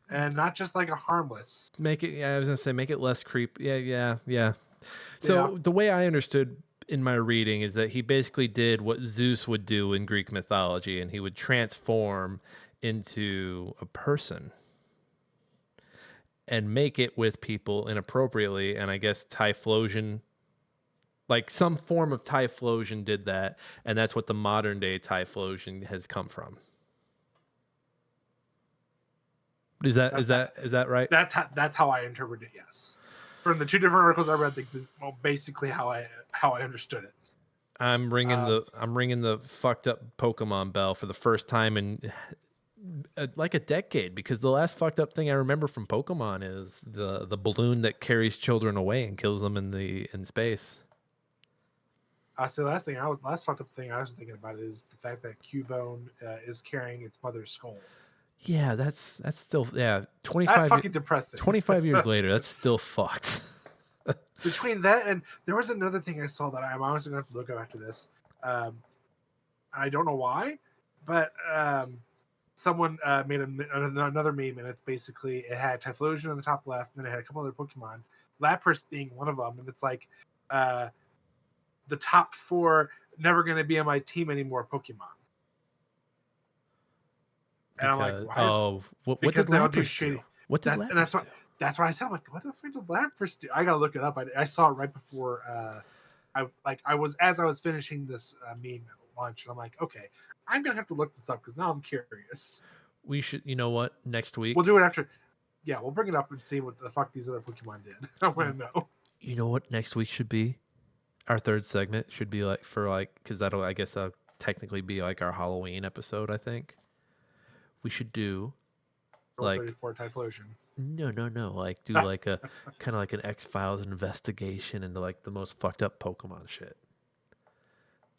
And not just like a harmless.
Make it. Yeah, I was gonna say make it less creepy. Yeah. So the way I understood in my reading is that he basically did what Zeus would do in Greek mythology, and he would transform into a person and make it with people inappropriately. And I guess Typhlosion, like some form of Typhlosion, did that, and that's what the modern day Typhlosion has come from. Is that right?
That's how I interpret it. Yes, from the two different articles I read, basically how I understood it.
I'm ringing the fucked up Pokemon bell for the first time in like a decade, because the last fucked up thing I remember from Pokemon is the balloon that carries children away and kills them in space.
So last fucked up thing I was thinking about is the fact that Cubone is carrying its mother's skull.
Yeah, that's still 25.
That's fucking depressing.
25 years later, that's still fucked.
Between that and there was another thing I saw that I'm honestly gonna have to look up after this. I don't know why, but someone made another meme, and it's basically it had Typhlosion on the top left, and then it had a couple other Pokemon, Lapras being one of them, and it's like the top 4 never going to be on my team anymore Pokemon. And I'm like,
what did Lapras do? What did Lapras do?
That's what I said. I'm like, what the fuck did Lapras do? I gotta look it up. I saw it right before I was finishing this meme launch, and I'm like, okay, I'm gonna have to look this up because now I'm curious.
We should, you know what? Next week
we'll do it after. Yeah, we'll bring it up and see what the fuck these other Pokemon did. I want to know.
You know what next week should be? Our third segment should be because that'll, I guess, technically be like our Halloween episode. I think we should do like
34 Typhlosion.
No. Like do like a kind of like an X-Files investigation into like the most fucked up Pokemon shit.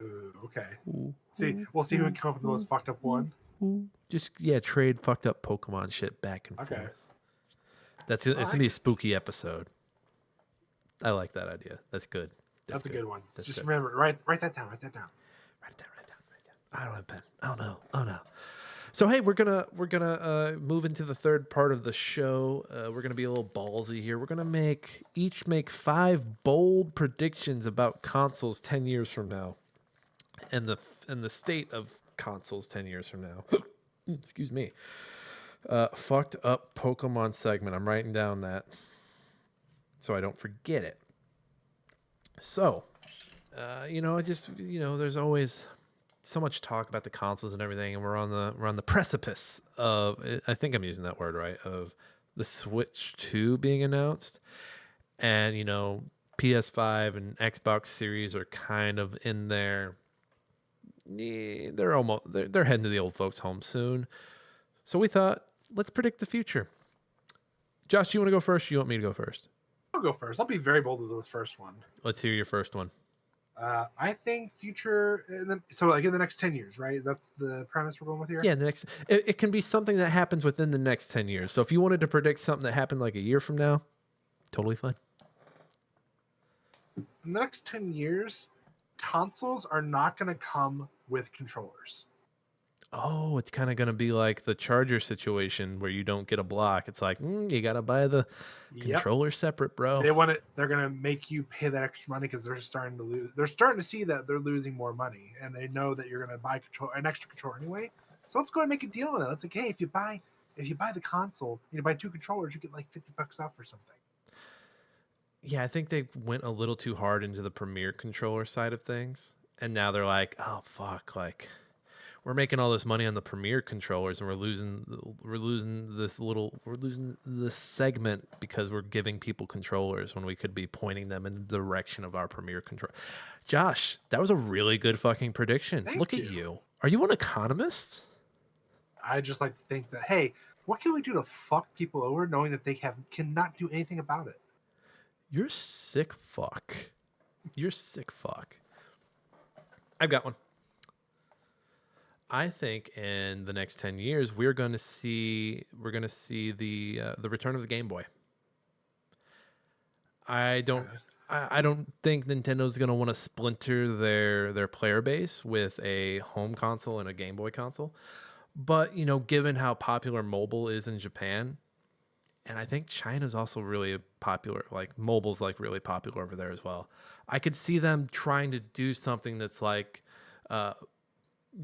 Ooh, okay. We'll see who can come up with the most fucked up one.
Just trade fucked up Pokemon shit back and forth. It's gonna be a spooky episode. I like that idea. That's good.
That's a good one.
That's
just
good.
remember, write that down. Write that down.
Write it down. I don't have a pen. Oh no. So hey, we're gonna move into the third part of the show. We're gonna be a little ballsy here. We're gonna make 5 bold predictions about consoles 10 years from now, and the state of consoles 10 years from now. Excuse me. Fucked up Pokemon segment. I'm writing down that so I don't forget it. So, there's always so much talk about the consoles and everything, and we're on the precipice of, I think I'm using that word right, of the Switch 2 being announced, and PS5 and Xbox Series are kind of in there. They're heading to the old folks' home soon. So we thought, let's predict the future. Josh, do you want to go first? Or you want me to go first?
I'll go first. I'll be very bold with this first one.
Let's hear your first one.
I think future, so like in the next 10 years, right? That's the premise we're going with here.
Yeah, the next it can be something that happens within the next 10 years. So if you wanted to predict something that happened like a year from now, totally fine.
In the next 10 years, consoles are not going to come with controllers.
Oh, it's kind of going to be like the charger situation where you don't get a block. It's like, you got to buy the
Yep.
controller separate, bro.
They want it. They're going to make you pay that extra money because they're starting to lose. They're starting to see that they're losing more money, and they know that you're going to buy an extra controller anyway. So let's go and make a deal with it. Let's like, hey, if you buy the console, you buy 2 controllers, you get like $50 off or something.
Yeah, I think they went a little too hard into the Premier controller side of things. And now they're like, oh, fuck, like we're making all this money on the Premier controllers and we're losing this segment because we're giving people controllers when we could be pointing them in the direction of our Premier control. Josh, that was a really good fucking prediction. Look at you. Are you an economist?
I just like to think that, hey, what can we do to fuck people over knowing that they cannot do anything about it?
You're sick fuck. You're sick fuck. I've got one. I think in the next 10 years we're going to see the return of the Game Boy. I don't think Nintendo's going to want to splinter their player base with a home console and a Game Boy console. But, given how popular mobile is in Japan, and I think China's also really popular, like mobile's like really popular over there as well. I could see them trying to do something that's like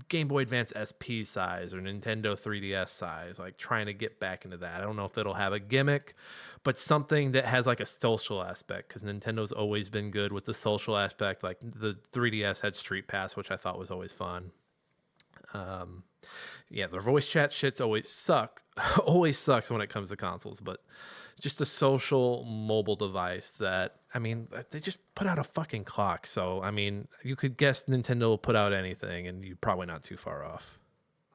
Game Boy Advance SP size or Nintendo 3DS size, like trying to get back into that. I don't know if it'll have a gimmick, but something that has like a social aspect, because Nintendo's always been good with the social aspect. Like the 3DS had Street Pass, which I thought was always fun. Yeah, their voice chat shits always sucks when it comes to consoles, but just a social mobile device that, they just put out a fucking clock. So, you could guess Nintendo will put out anything and you're probably not too far off.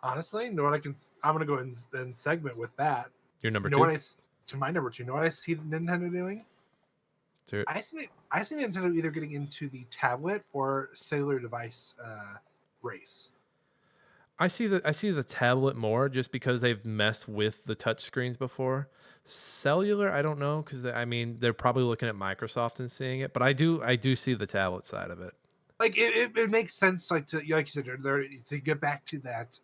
Honestly, I'm going to go and segment with that.
Your number
two? To my number 2, you know what I see Nintendo doing? I see Nintendo either getting into the tablet or cellular device race.
I see the tablet more just because they've messed with the touch screens before. Cellular, I don't know, because they're probably looking at Microsoft and seeing it, but I do see the tablet side of it.
Like it makes sense, like you said, to get back to that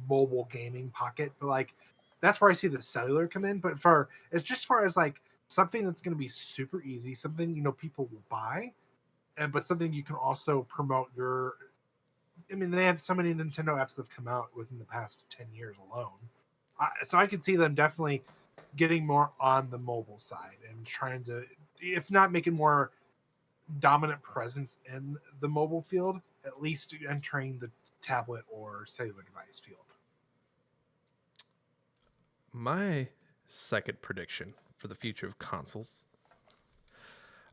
mobile gaming pocket, but like that's where I see the cellular come in. But it's just far as like something that's going to be super easy, something people will buy, but something you can also promote your. They have so many Nintendo apps that have come out within the past 10 years alone. So I could see them definitely getting more on the mobile side and trying to, if not make it more dominant presence in the mobile field, at least entering the tablet or cellular device field.
My second prediction for the future of consoles.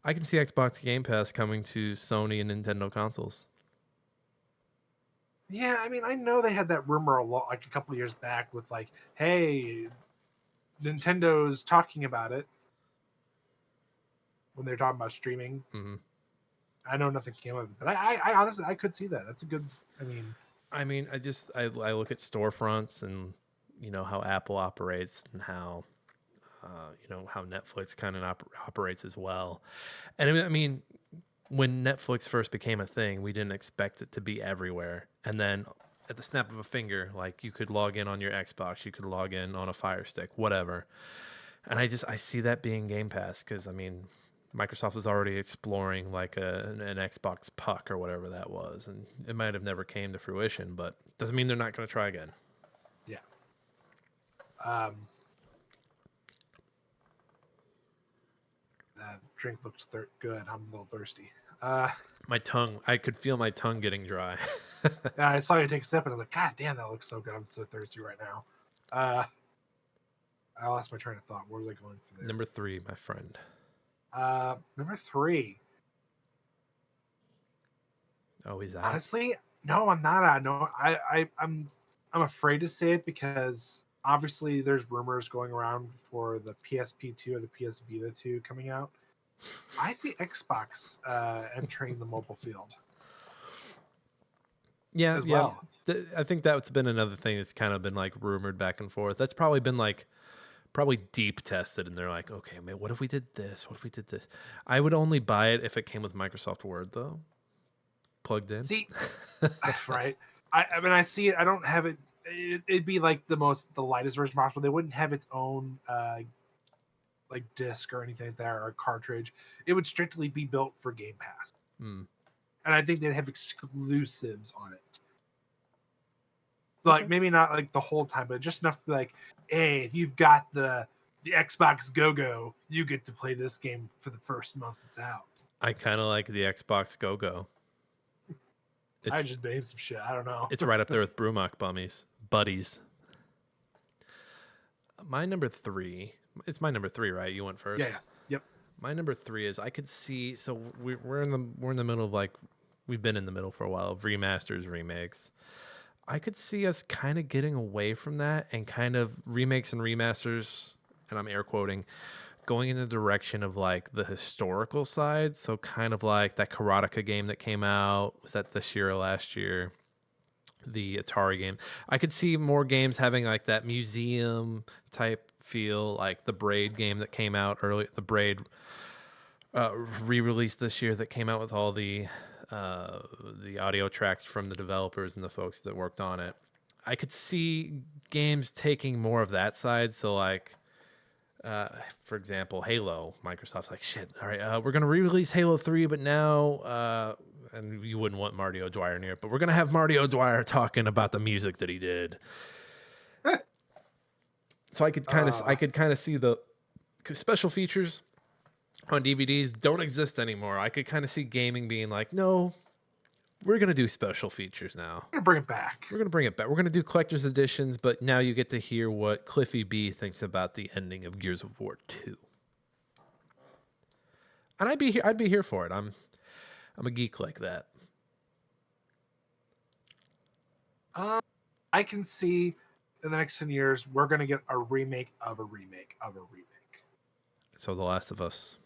I can see Xbox Game Pass coming to Sony and Nintendo consoles.
Yeah, I know they had that rumor like a couple of years back with like, hey, Nintendo's talking about it when they're talking about streaming.
Mm-hmm.
I know nothing came of it, but I honestly I could see that. That's a good.
I look at storefronts and how Apple operates and how how Netflix kind of operates as well. And when Netflix first became a thing, we didn't expect it to be everywhere. And then at the snap of a finger, like you could log in on your Xbox, you could log in on a Fire Stick, whatever. And I see that being Game Pass because, Microsoft was already exploring like an Xbox Puck or whatever that was. And it might have never came to fruition, but doesn't mean they're not going to try again.
Yeah. That drink looks good. I'm a little thirsty.
I could feel my tongue getting dry.
Yeah, I saw you take a sip and I was like, God damn, that looks so good. I'm so thirsty right now. I lost my train of thought. Where was I going for there?
Number 3, my friend.
Number 3.
Oh, he's out.
Honestly, no, I'm not. No, I'm afraid to say it because obviously there's rumors going around for the PSP 2 or the PS Vita 2 coming out. I see Xbox entering the mobile field
Yeah,
as
yeah.
well.
I think that's been another thing that's kind of been like rumored back and forth. That's probably been like probably deep tested, and they're like, okay, man, what if we did this? What if we did this? I would only buy it if it came with Microsoft Word though, plugged in.
See, right? I mean, I see it. I don't have it. It'd be like the lightest version possible. They wouldn't have its own like disc or anything like that or a cartridge. It would strictly be built for Game Pass,
Mm.
and I think they'd have exclusives on it. So
Okay.
like maybe not like the whole time, but just enough to be like, hey, if you've got the Xbox Go, you get to play this game for the first month it's out.
I kind of like the Xbox Go.
I just named some shit. I don't know.
It's right up there with Brumach buddies. My number 3. It's my number 3, right? You went first.
Yeah. Yep.
My number 3 is I could see. So we're in the middle of like we've been in the middle for a while of remasters, remakes. I could see us kind of getting away from that and kind of remakes and remasters, and I'm air quoting, going in the direction of like the historical side. So kind of like that Karateka game that came out. Was that this year or last year? The Atari game. I could see more games having like that museum type feel, like the Braid game that came out early. The Braid re-release this year that came out with all the audio tracks from the developers and the folks that worked on it. I could see games taking more of that side. So like, for example, Halo. Microsoft's like, shit, all right, we're going to re-release Halo 3, but now, and you wouldn't want Marty O'Dwyer near it, but we're going to have Marty O'Dwyer talking about the music that he did. So I could kind of see the special features on DVDs don't exist anymore. I could kind of see gaming being like, no, we're going to do special features now.
I'm gonna bring it back.
We're going to bring it back. We're going to do collector's editions, but now you get to hear what Cliffy B thinks about the ending of Gears of War 2. And I'd be here for it. I'm a geek like that.
I can see in the next 10 years we're gonna get a remake of a remake of a remake.
So The Last of Us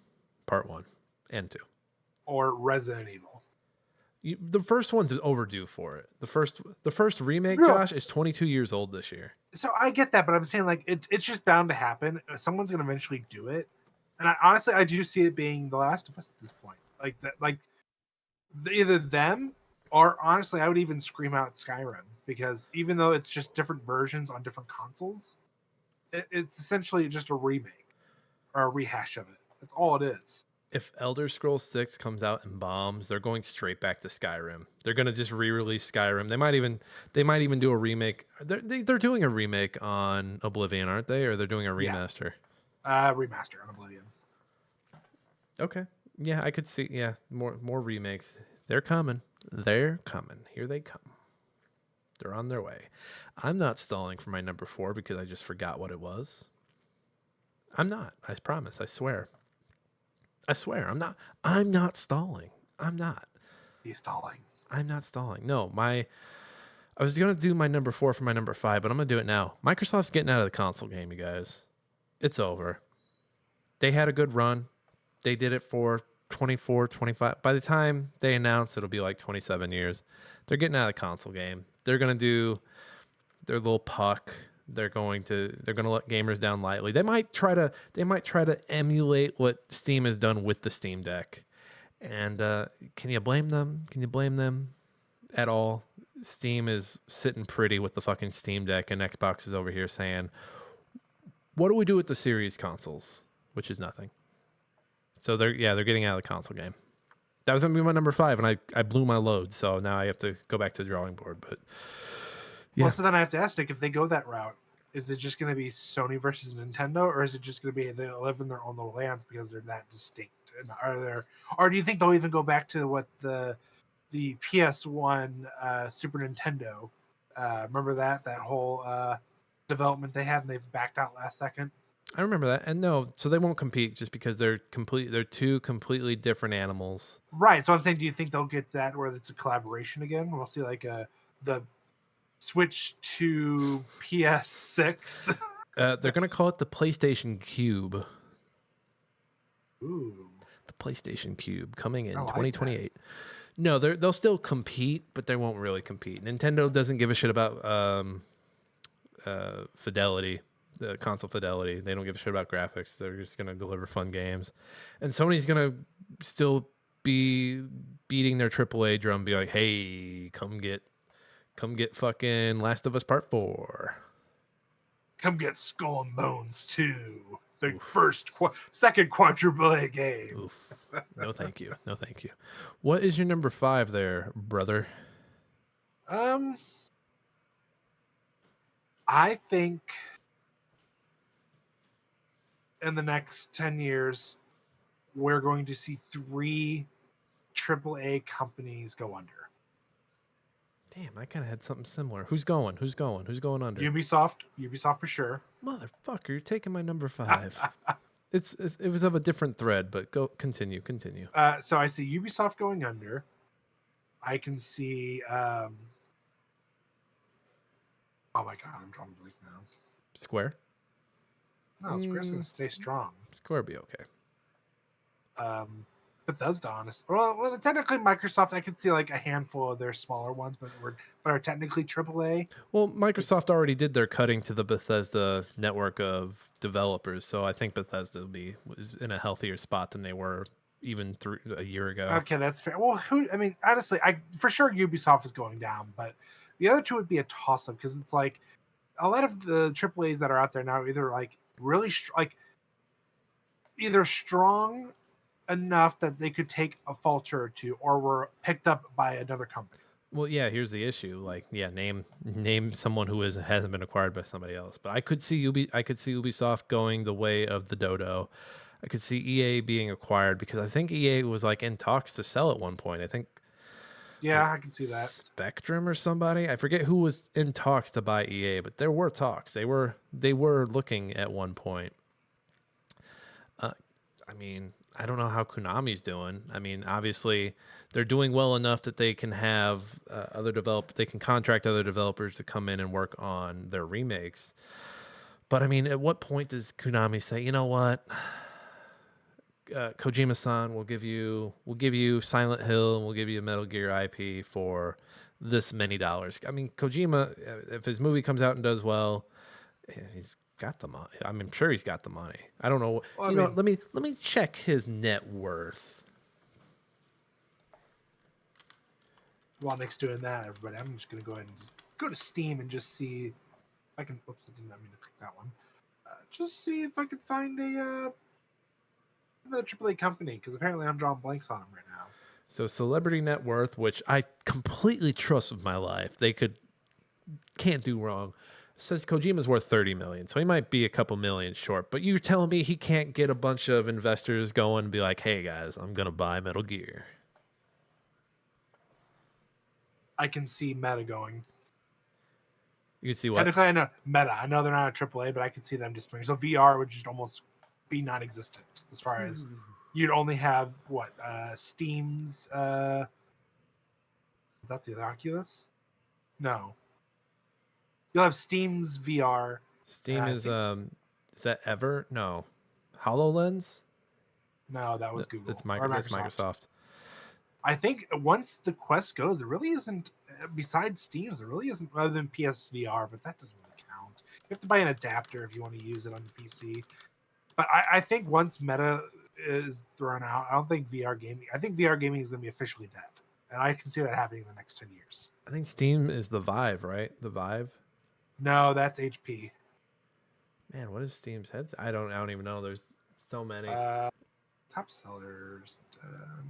Part 1 and 2.
Or Resident Evil.
The first one's overdue for it. The first remake,
No.
Josh, is 22 years old this year.
So I get that, but I'm saying like it's just bound to happen. Someone's gonna eventually do it, and I do see it being The Last of Us at this point. Like that, like either them or honestly, I would even scream out Skyrim, because even though it's just different versions on different consoles, it's essentially just a remake or a rehash of it. That's all it is.
If Elder Scrolls 6 comes out and bombs, they're going straight back to Skyrim. They're going to just re-release Skyrim. They might even do a remake. They're doing a remake on Oblivion, aren't they? Or they're doing a remaster?
Remaster on Oblivion.
Okay. Yeah, I could see. Yeah, more remakes. They're coming. They're coming. Here they come. They're on their way. I'm not stalling for my number 4 because I just forgot what it was. I'm not. I promise. I swear. I'm not stalling. I'm not.
He's stalling.
I'm not stalling. No, I was going to do my number 4 for my number 5, but I'm going to do it now. Microsoft's getting out of the console game, you guys. It's over. They had a good run. They did it for 24, 25. By the time they announce, it'll be like 27 years. They're getting out of the console game. They're going to do their little puck. They're going to let gamers down lightly. They might try to emulate what Steam has done with the Steam Deck. And can you blame them? Can you blame them at all? Steam is sitting pretty with the fucking Steam Deck, and Xbox is over here saying, "What do we do with the Series consoles?" Which is nothing. So they're getting out of the console game. That was gonna be my number 5, and I blew my load, so now I have to go back to the drawing board. But yeah.
Well, so then I have to ask, Nick, if they go that route, is it just going to be Sony versus Nintendo, or is it just going to be they live in their own little lands because they're that distinct? And or do you think they'll even go back to what the PS1 Super Nintendo? Remember that whole development they had, and they've backed out last second.
I remember that, and no, so they won't compete just because they're two completely different animals.
Right. So I'm saying, do you think they'll get that where it's a collaboration again? We'll see like the switch to PS6.
They're gonna call it the PlayStation Cube.
Ooh.
The PlayStation Cube coming in
I like
2028. No, they'll still compete, but they won't really compete. Nintendo doesn't give a shit about fidelity, the console fidelity. They don't give a shit about graphics. They're just gonna deliver fun games, and Sony's gonna still be beating their AAA drum, be like, "Hey, come get fucking Last of Us Part 4."
Come get Skull and Bones 2. The second quadruple A game.
Oof. No, thank you. No, thank you. What is your number 5 there, brother?
I think in the next 10 years, we're going to see 3 AAA companies go under.
Damn, I kind of had something similar. Who's going? Who's going under?
Ubisoft for sure.
Motherfucker, you're taking my number 5. It was of a different thread, but continue.
So I see Ubisoft going under. I can see oh my god, I'm drawing a blank now.
Square?
No, Square's gonna stay strong.
Square be okay.
Bethesda, honest. Well, technically Microsoft, I could see like a handful of their smaller ones, but are technically AAA.
Well, Microsoft already did their cutting to the Bethesda network of developers, so I think Bethesda was in a healthier spot than they were even a year ago.
Okay, that's fair. Well, honestly, for sure Ubisoft is going down, but the other two would be a toss-up because it's like a lot of the AAAs that are out there now are either like really either strong enough that they could take a falter or two, or were picked up by another company.
Well, yeah, here's the issue. Like, yeah, name someone who hasn't been acquired by somebody else. But I could see Ubisoft going the way of the dodo. I could see EA being acquired because I think EA was like in talks to sell at one point. I think.
Yeah, I can see that.
Spectrum or somebody. I forget who was in talks to buy EA, but there were talks. They were looking at one point. I mean, I don't know how Konami's doing. I mean, obviously, they're doing well enough that they can have they can contract other developers to come in and work on their remakes. But I mean, at what point does Konami say, you know what, Kojima-san, we'll give you Silent Hill and we'll give you a Metal Gear IP for this many dollars? I mean, Kojima, if his movie comes out and does well, he's got the money. I'm sure he's got the money. I don't know. Well, let me check his net worth.
While Nick's doing that, everybody, I'm just gonna go ahead and just go to Steam and just see if I can. Oops, I did not mean to click that one. Just see if I can find another AAA company, because apparently I'm drawing blanks on them right now.
So celebrity net worth, which I completely trust with my life, can't do wrong, says Kojima's worth $30 million, so he might be a couple million short. But you're telling me he can't get a bunch of investors going and be like, "Hey guys, I'm gonna buy Metal Gear."
I can see Meta going.
You can see what?
Technically, I know Meta. I know they're not a AAA, but I can see them just bringing. So VR would just almost be non-existent as far as you'd only have Steam's. Is that the Oculus? No. You'll have Steam's VR.
Steam is that Ever? No. HoloLens?
No, that was Google.
It's Microsoft.
I think once the Quest goes, there really isn't, besides Steam's, there really isn't, other than PSVR, but that doesn't really count. You have to buy an adapter if you want to use it on the PC. But I think once Meta is thrown out, I think VR gaming is going to be officially dead. And I can see that happening in the next 10 years.
I think Steam is the Vive, right? The Vive?
No, that's HP.
Man, what is Steam's heads? I don't even know. There's so many.
Top sellers.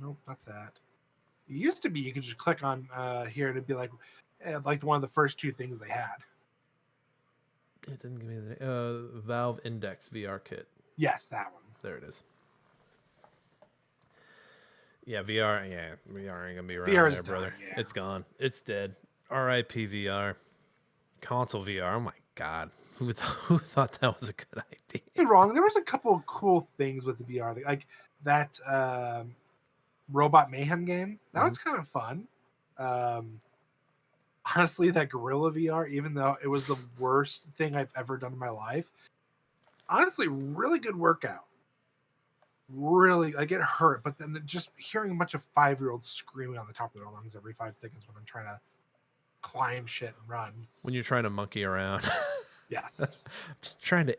Nope, not that. It used to be you could just click on here and it'd be like one of the first 2 things they had.
It didn't give me the Valve Index VR kit.
Yes, that one.
There it is. Yeah, VR. Yeah, VR ain't gonna be around
VR's
there, brother.
done, yeah.
It's gone. It's dead. R.I.P. VR. Console VR. Oh my god, who thought that was a good idea?
You're wrong. There was a couple of cool things with the VR, like that Robot Mayhem game. That was kind of fun. Honestly, that Gorilla VR, even though it was the worst thing I've ever done in my life, honestly, really good workout. really like it hurt. But then just hearing a bunch of 5-year-olds screaming on the top of their lungs every 5 seconds when I'm trying to climb shit and run.
When you're trying to monkey around.
Yes.
just trying to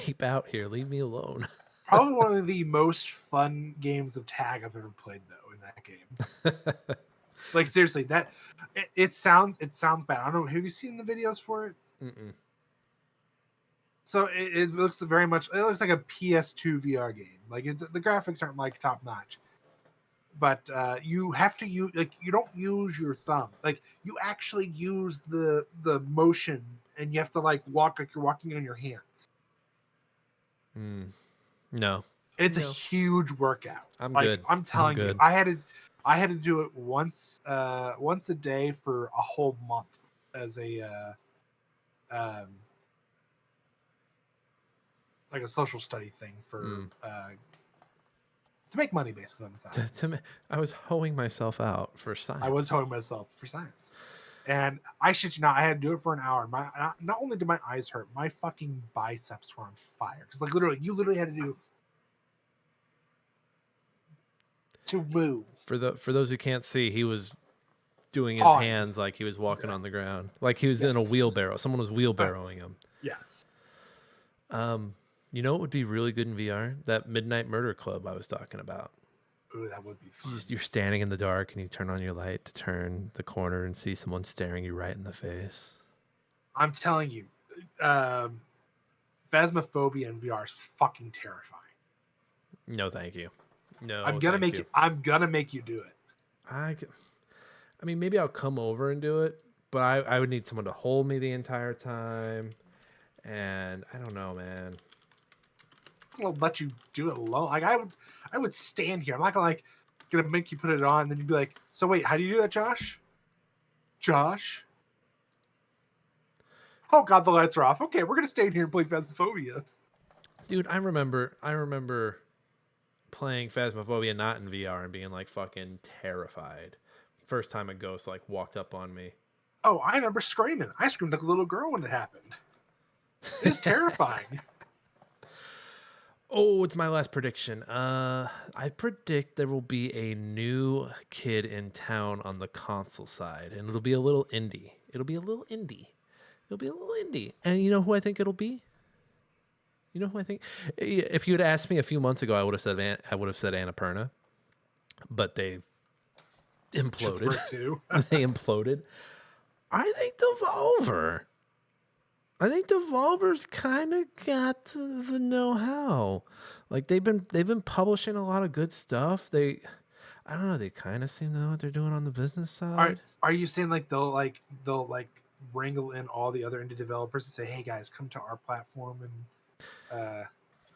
ape out here. Leave me alone.
Probably one of the most fun games of tag I've ever played, though, in that game. Like seriously, that it sounds bad. I don't know. Have you seen the videos for it?
Mm-mm.
So it looks very much. It looks like a PS2 VR game. Like the graphics aren't like top notch, but you have to use like you don't use your thumb. Like you actually use the motion, and you have to like walk like you're walking on your hands.
No,
it's a huge workout.
I'm
like,
good.
I'm telling you,
good.
I had to do it once a day for a whole month as a like a social study thing for to make money basically on the side.
I was hoeing myself out for science.
I was hoeing myself for science. And I shit you not, I had to do it for an hour. Not only did my eyes hurt, my fucking biceps were on fire. Because like you literally had to move.
For those who can't see, he was doing his hands like he was walking on the ground, like he was in a wheelbarrow. Someone was wheelbarrowing him.
Yes.
You know what would be really good in VR? That Midnight Murder Club I was talking about.
Ooh, that would be fun.
You're standing in the dark and you turn on your light to turn the corner and see someone staring you right in the face.
I'm telling you, Phasmophobia in VR is fucking terrifying.
No, thank you. No,
I'm gonna make you do it.
I mean, maybe I'll come over and do it, but I would need someone to hold me the entire time, and I don't know, man.
I'll let you do it alone. Like I would stand here. I'm not gonna make you put it on, and then you'd be like, "So wait, how do you do that, Josh? Josh? Oh God, the lights are off. Okay, we're gonna stay in here and play Phasmophobia."
Dude, I remember playing Phasmophobia not in VR and being like fucking terrified. First time a ghost like walked up on me.
Oh, I remember screaming. I screamed like a little girl when it happened. It's terrifying.
Oh, it's my last prediction. I predict there will be a new kid in town on the console side, and it'll be a little indie. And you know who I think it'll be? You know who I think? If you had asked me a few months ago, I would have said Annapurna, but they imploded. They imploded. I think Devolver. I think Devolver's kind of got the know-how. Like they've been publishing a lot of good stuff. I don't know. They kind of seem to know what they're doing on the business side.
Are you saying like they'll wrangle in all the other indie developers and say, "Hey guys, come to our platform and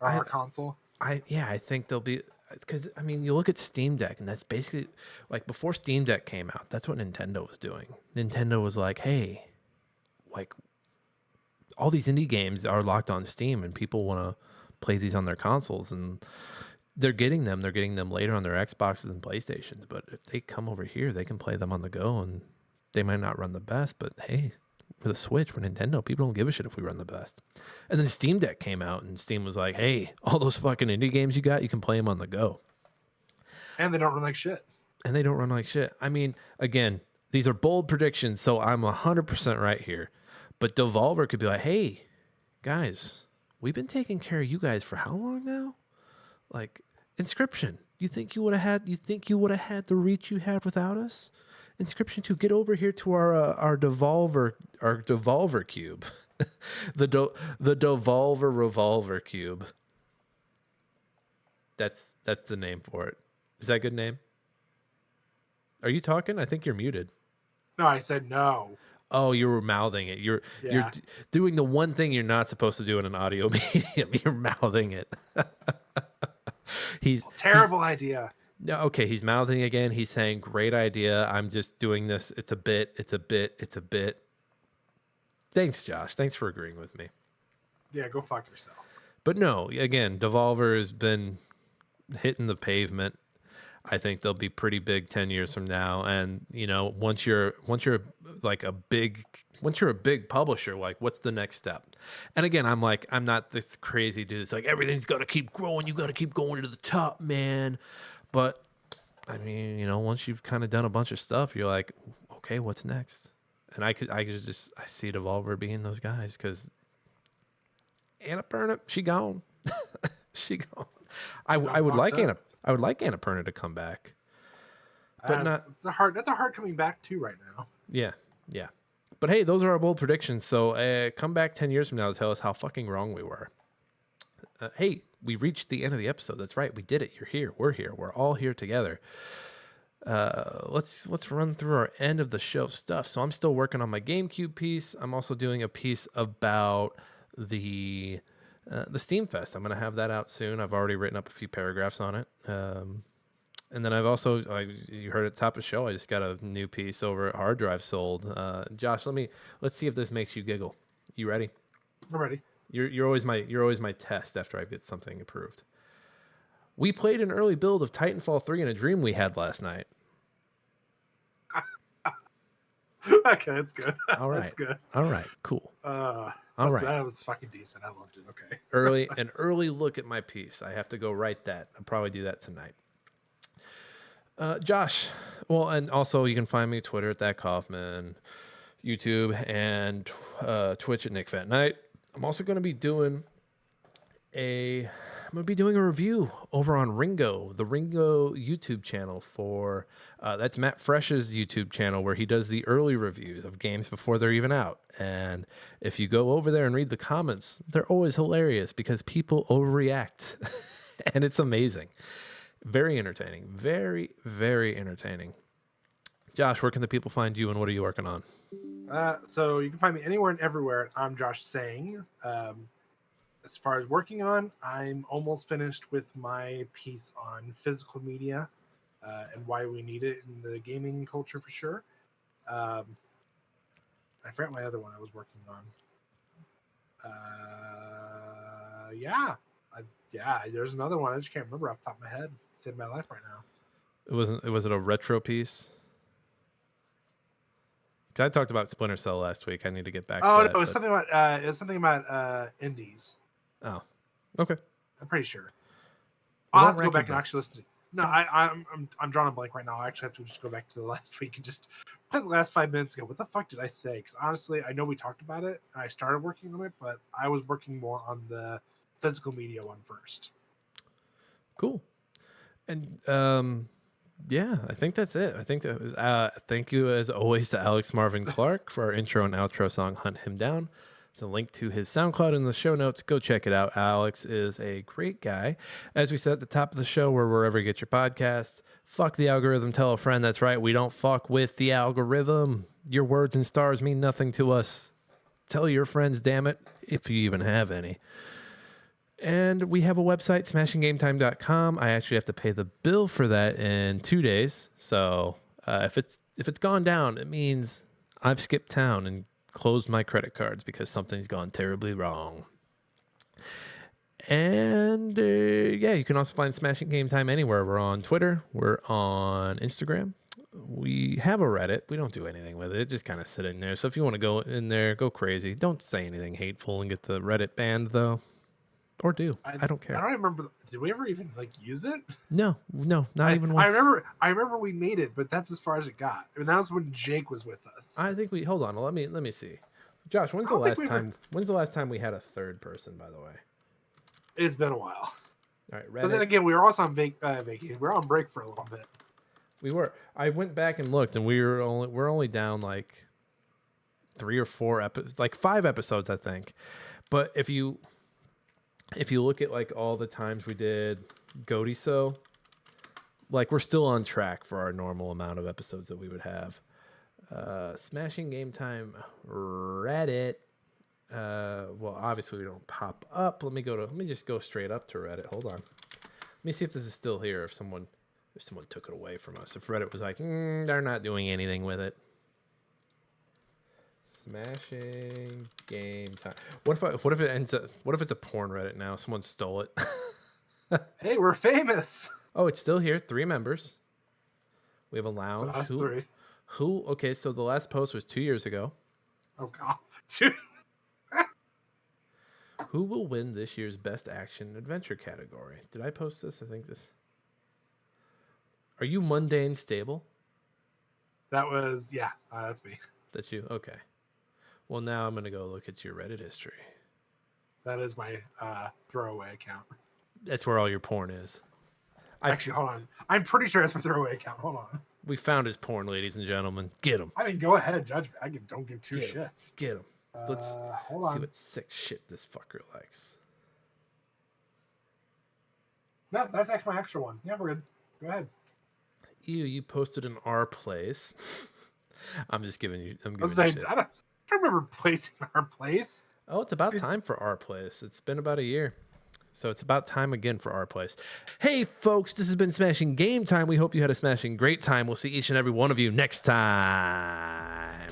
our console"?
I think they'll be, because I mean, you look at Steam Deck, and that's basically like before Steam Deck came out. That's what Nintendo was doing. Nintendo was like, "Hey, like." All these indie games are locked on Steam, and people want to play these on their consoles, and they're getting them. They're getting them later on their Xboxes and PlayStations. But if they come over here, they can play them on the go, and they might not run the best. But hey, for the Switch, for Nintendo, people don't give a shit if we run the best. And then Steam Deck came out, and Steam was like, "Hey, all those fucking indie games you got, you can play them on the go."
And they don't run like shit.
I mean, again, these are bold predictions, so I'm 100% right here. But Devolver could be like, "Hey, guys, we've been taking care of you guys for how long now? Like, Inscription. You think you would have had the reach you had without us? Inscription 2, get over here to our Devolver cube, the Devolver Revolver cube. That's the name for it. Is that a good name? Are you talking? I think you're muted.
No, I said no.
Oh, you were mouthing it. You're doing the one thing you're not supposed to do in an audio medium. You're mouthing it.
Terrible idea.
No, okay, he's mouthing again. He's saying, "Great idea. I'm just doing this. It's a bit. Thanks, Josh. Thanks for agreeing with me.
Yeah, go fuck yourself.
But no, again, Devolver has been hitting the pavement. I think they'll be pretty big 10 years from now. And, you know, once you're like a big once you're a big publisher, like what's the next step? And again, I'm not this crazy dude. It's like everything's got to keep growing. You got to keep going to the top, man. But I mean, once you've kind of done a bunch of stuff, you're like, okay, what's next? And I see Devolver being those guys because Annapurna, she gone. She gone. I would like Annapurna to come back. But
that's a hard coming back to right now.
Yeah. But hey, those are our bold predictions. So come back 10 years from now to tell us how fucking wrong we were. Hey, we reached the end of the episode. That's right. We did it. You're here. We're here. We're all here together. Let's run through our end of the show stuff. So I'm still working on my GameCube piece. I'm also doing a piece about the Steam Fest. I'm going to have that out soon. I've already written up a few paragraphs on it. And then I've also, you heard at the top of the show, I just got a new piece over at Hard Drive Sold. Josh, let's see if this makes you giggle. You ready?
I'm ready.
You're always my test after I get something approved. We played an early build of Titanfall 3 in a dream we had last night.
Okay, that's good.
All right.
That's good.
All right, cool.
All
right.
That was fucking decent. I loved it. Okay.
An early look at my piece. I have to go write that. I'll probably do that tonight. Josh, well, and also you can find me Twitter at That Kaufman, YouTube, and Twitch at Nick Fat Knight. I'm also going to be doing a review over on Ringo, the Ringo YouTube channel for that's Matt Fresh's YouTube channel where he does the early reviews of games before they're even out. And if you go over there and read the comments, they're always hilarious because people overreact, and it's amazing. Very entertaining. Very, very entertaining. Josh, where can the people find you and what are you working on?
So you can find me anywhere and everywhere. I'm Josh Saying. As far as working on, I'm almost finished with my piece on physical media and why we need it in the gaming culture for sure. I forgot my other one I was working on. There's another one. I just can't remember off the top of my head. Saved my life right now.
Was it a retro piece? 'Cause I talked about Splinter Cell last week. I need to get back to that.
No, it was something about indies.
Oh, okay.
I'm pretty sure.
Well,
I'll have to go back and actually listen to it. No, I'm drawing a blank right now. I actually have to just go back to the last week and just put the last 5 minutes ago. What the fuck did I say? Because honestly, I know we talked about it and I started working on it, but I was working more on the physical media one first.
Cool. And yeah, I think that's it. I think that was thank you as always to Alex Marvin Clark for our intro and outro song Hunt Him Down. There's a link to his SoundCloud in the show notes. Go check it out. Alex is a great guy. As we said at the top of the show, we're wherever you get your podcast. Fuck the algorithm. Tell a friend. That's right. We don't fuck with the algorithm. Your words and stars mean nothing to us. Tell your friends, damn it, if you even have any. And we have a website, smashinggametime.com. I actually have to pay the bill for that in 2 days. So if it's gone down, it means I've skipped town and closed my credit cards because something's gone terribly wrong. And you can also find Smashing Game Time anywhere. We're on Twitter. We're on Instagram. We have a Reddit. We don't do anything with it. Just kind of sit in there. So if you want to go in there, go crazy. Don't say anything hateful and get the Reddit banned, though. Or do. I don't care.
I don't remember. Did we ever even use it?
No, not even once.
I remember we made it, but that's as far as it got. I mean, that was when Jake was with us.
I think hold on. Let me see. Josh, when's the last time we had a third person, by the way?
It's been a while.
All right, Reddit.
But then again, we were also on vacation. We were on break for a little bit.
We were. I went back and looked, and we're only down like 3 or 4 episodes, like 5 episodes, I think. But if you look at like all the times we did Goaty So, like we're still on track for our normal amount of episodes that we would have. Smashing Game Time Reddit. Well, obviously we don't pop up. Let me just go straight up to Reddit. Hold on. Let me see if this is still here. If someone took it away from us. If Reddit was like, they're not doing anything with it. Smashing Game Time. What if it ends up? What if it's a porn Reddit now? Someone stole it.
Hey, we're famous.
Oh, it's still here. 3 members. We have a lounge.
So us 3.
Okay, so the last post was 2 years ago.
Oh god, dude.
Who will win this year's Best Action Adventure category? Did I post this? I think this. Are you mundane stable?
That was that's me.
That's you? Okay. Well, now I'm going to go look at your Reddit history.
That is my throwaway account.
That's where all your porn is.
Actually, hold on. I'm pretty sure it's my throwaway account. Hold on.
We found his porn, ladies and gentlemen. Get him.
I mean, go ahead, judge me. Don't give two shits.
Get him. Let's
hold
see
on.
what sick shit this fucker likes.
No, that's actually my extra one. Yeah, we're good. Go ahead.
You posted in our place. I'm just giving you. I'm giving you
saying,
shit.
I don't remember placing our place.
Oh, it's about time for our place. It's been about a year. So it's about time again for our place. Hey, folks, this has been Smashing Game Time. We hope you had a smashing great time. We'll see each and every one of you next time.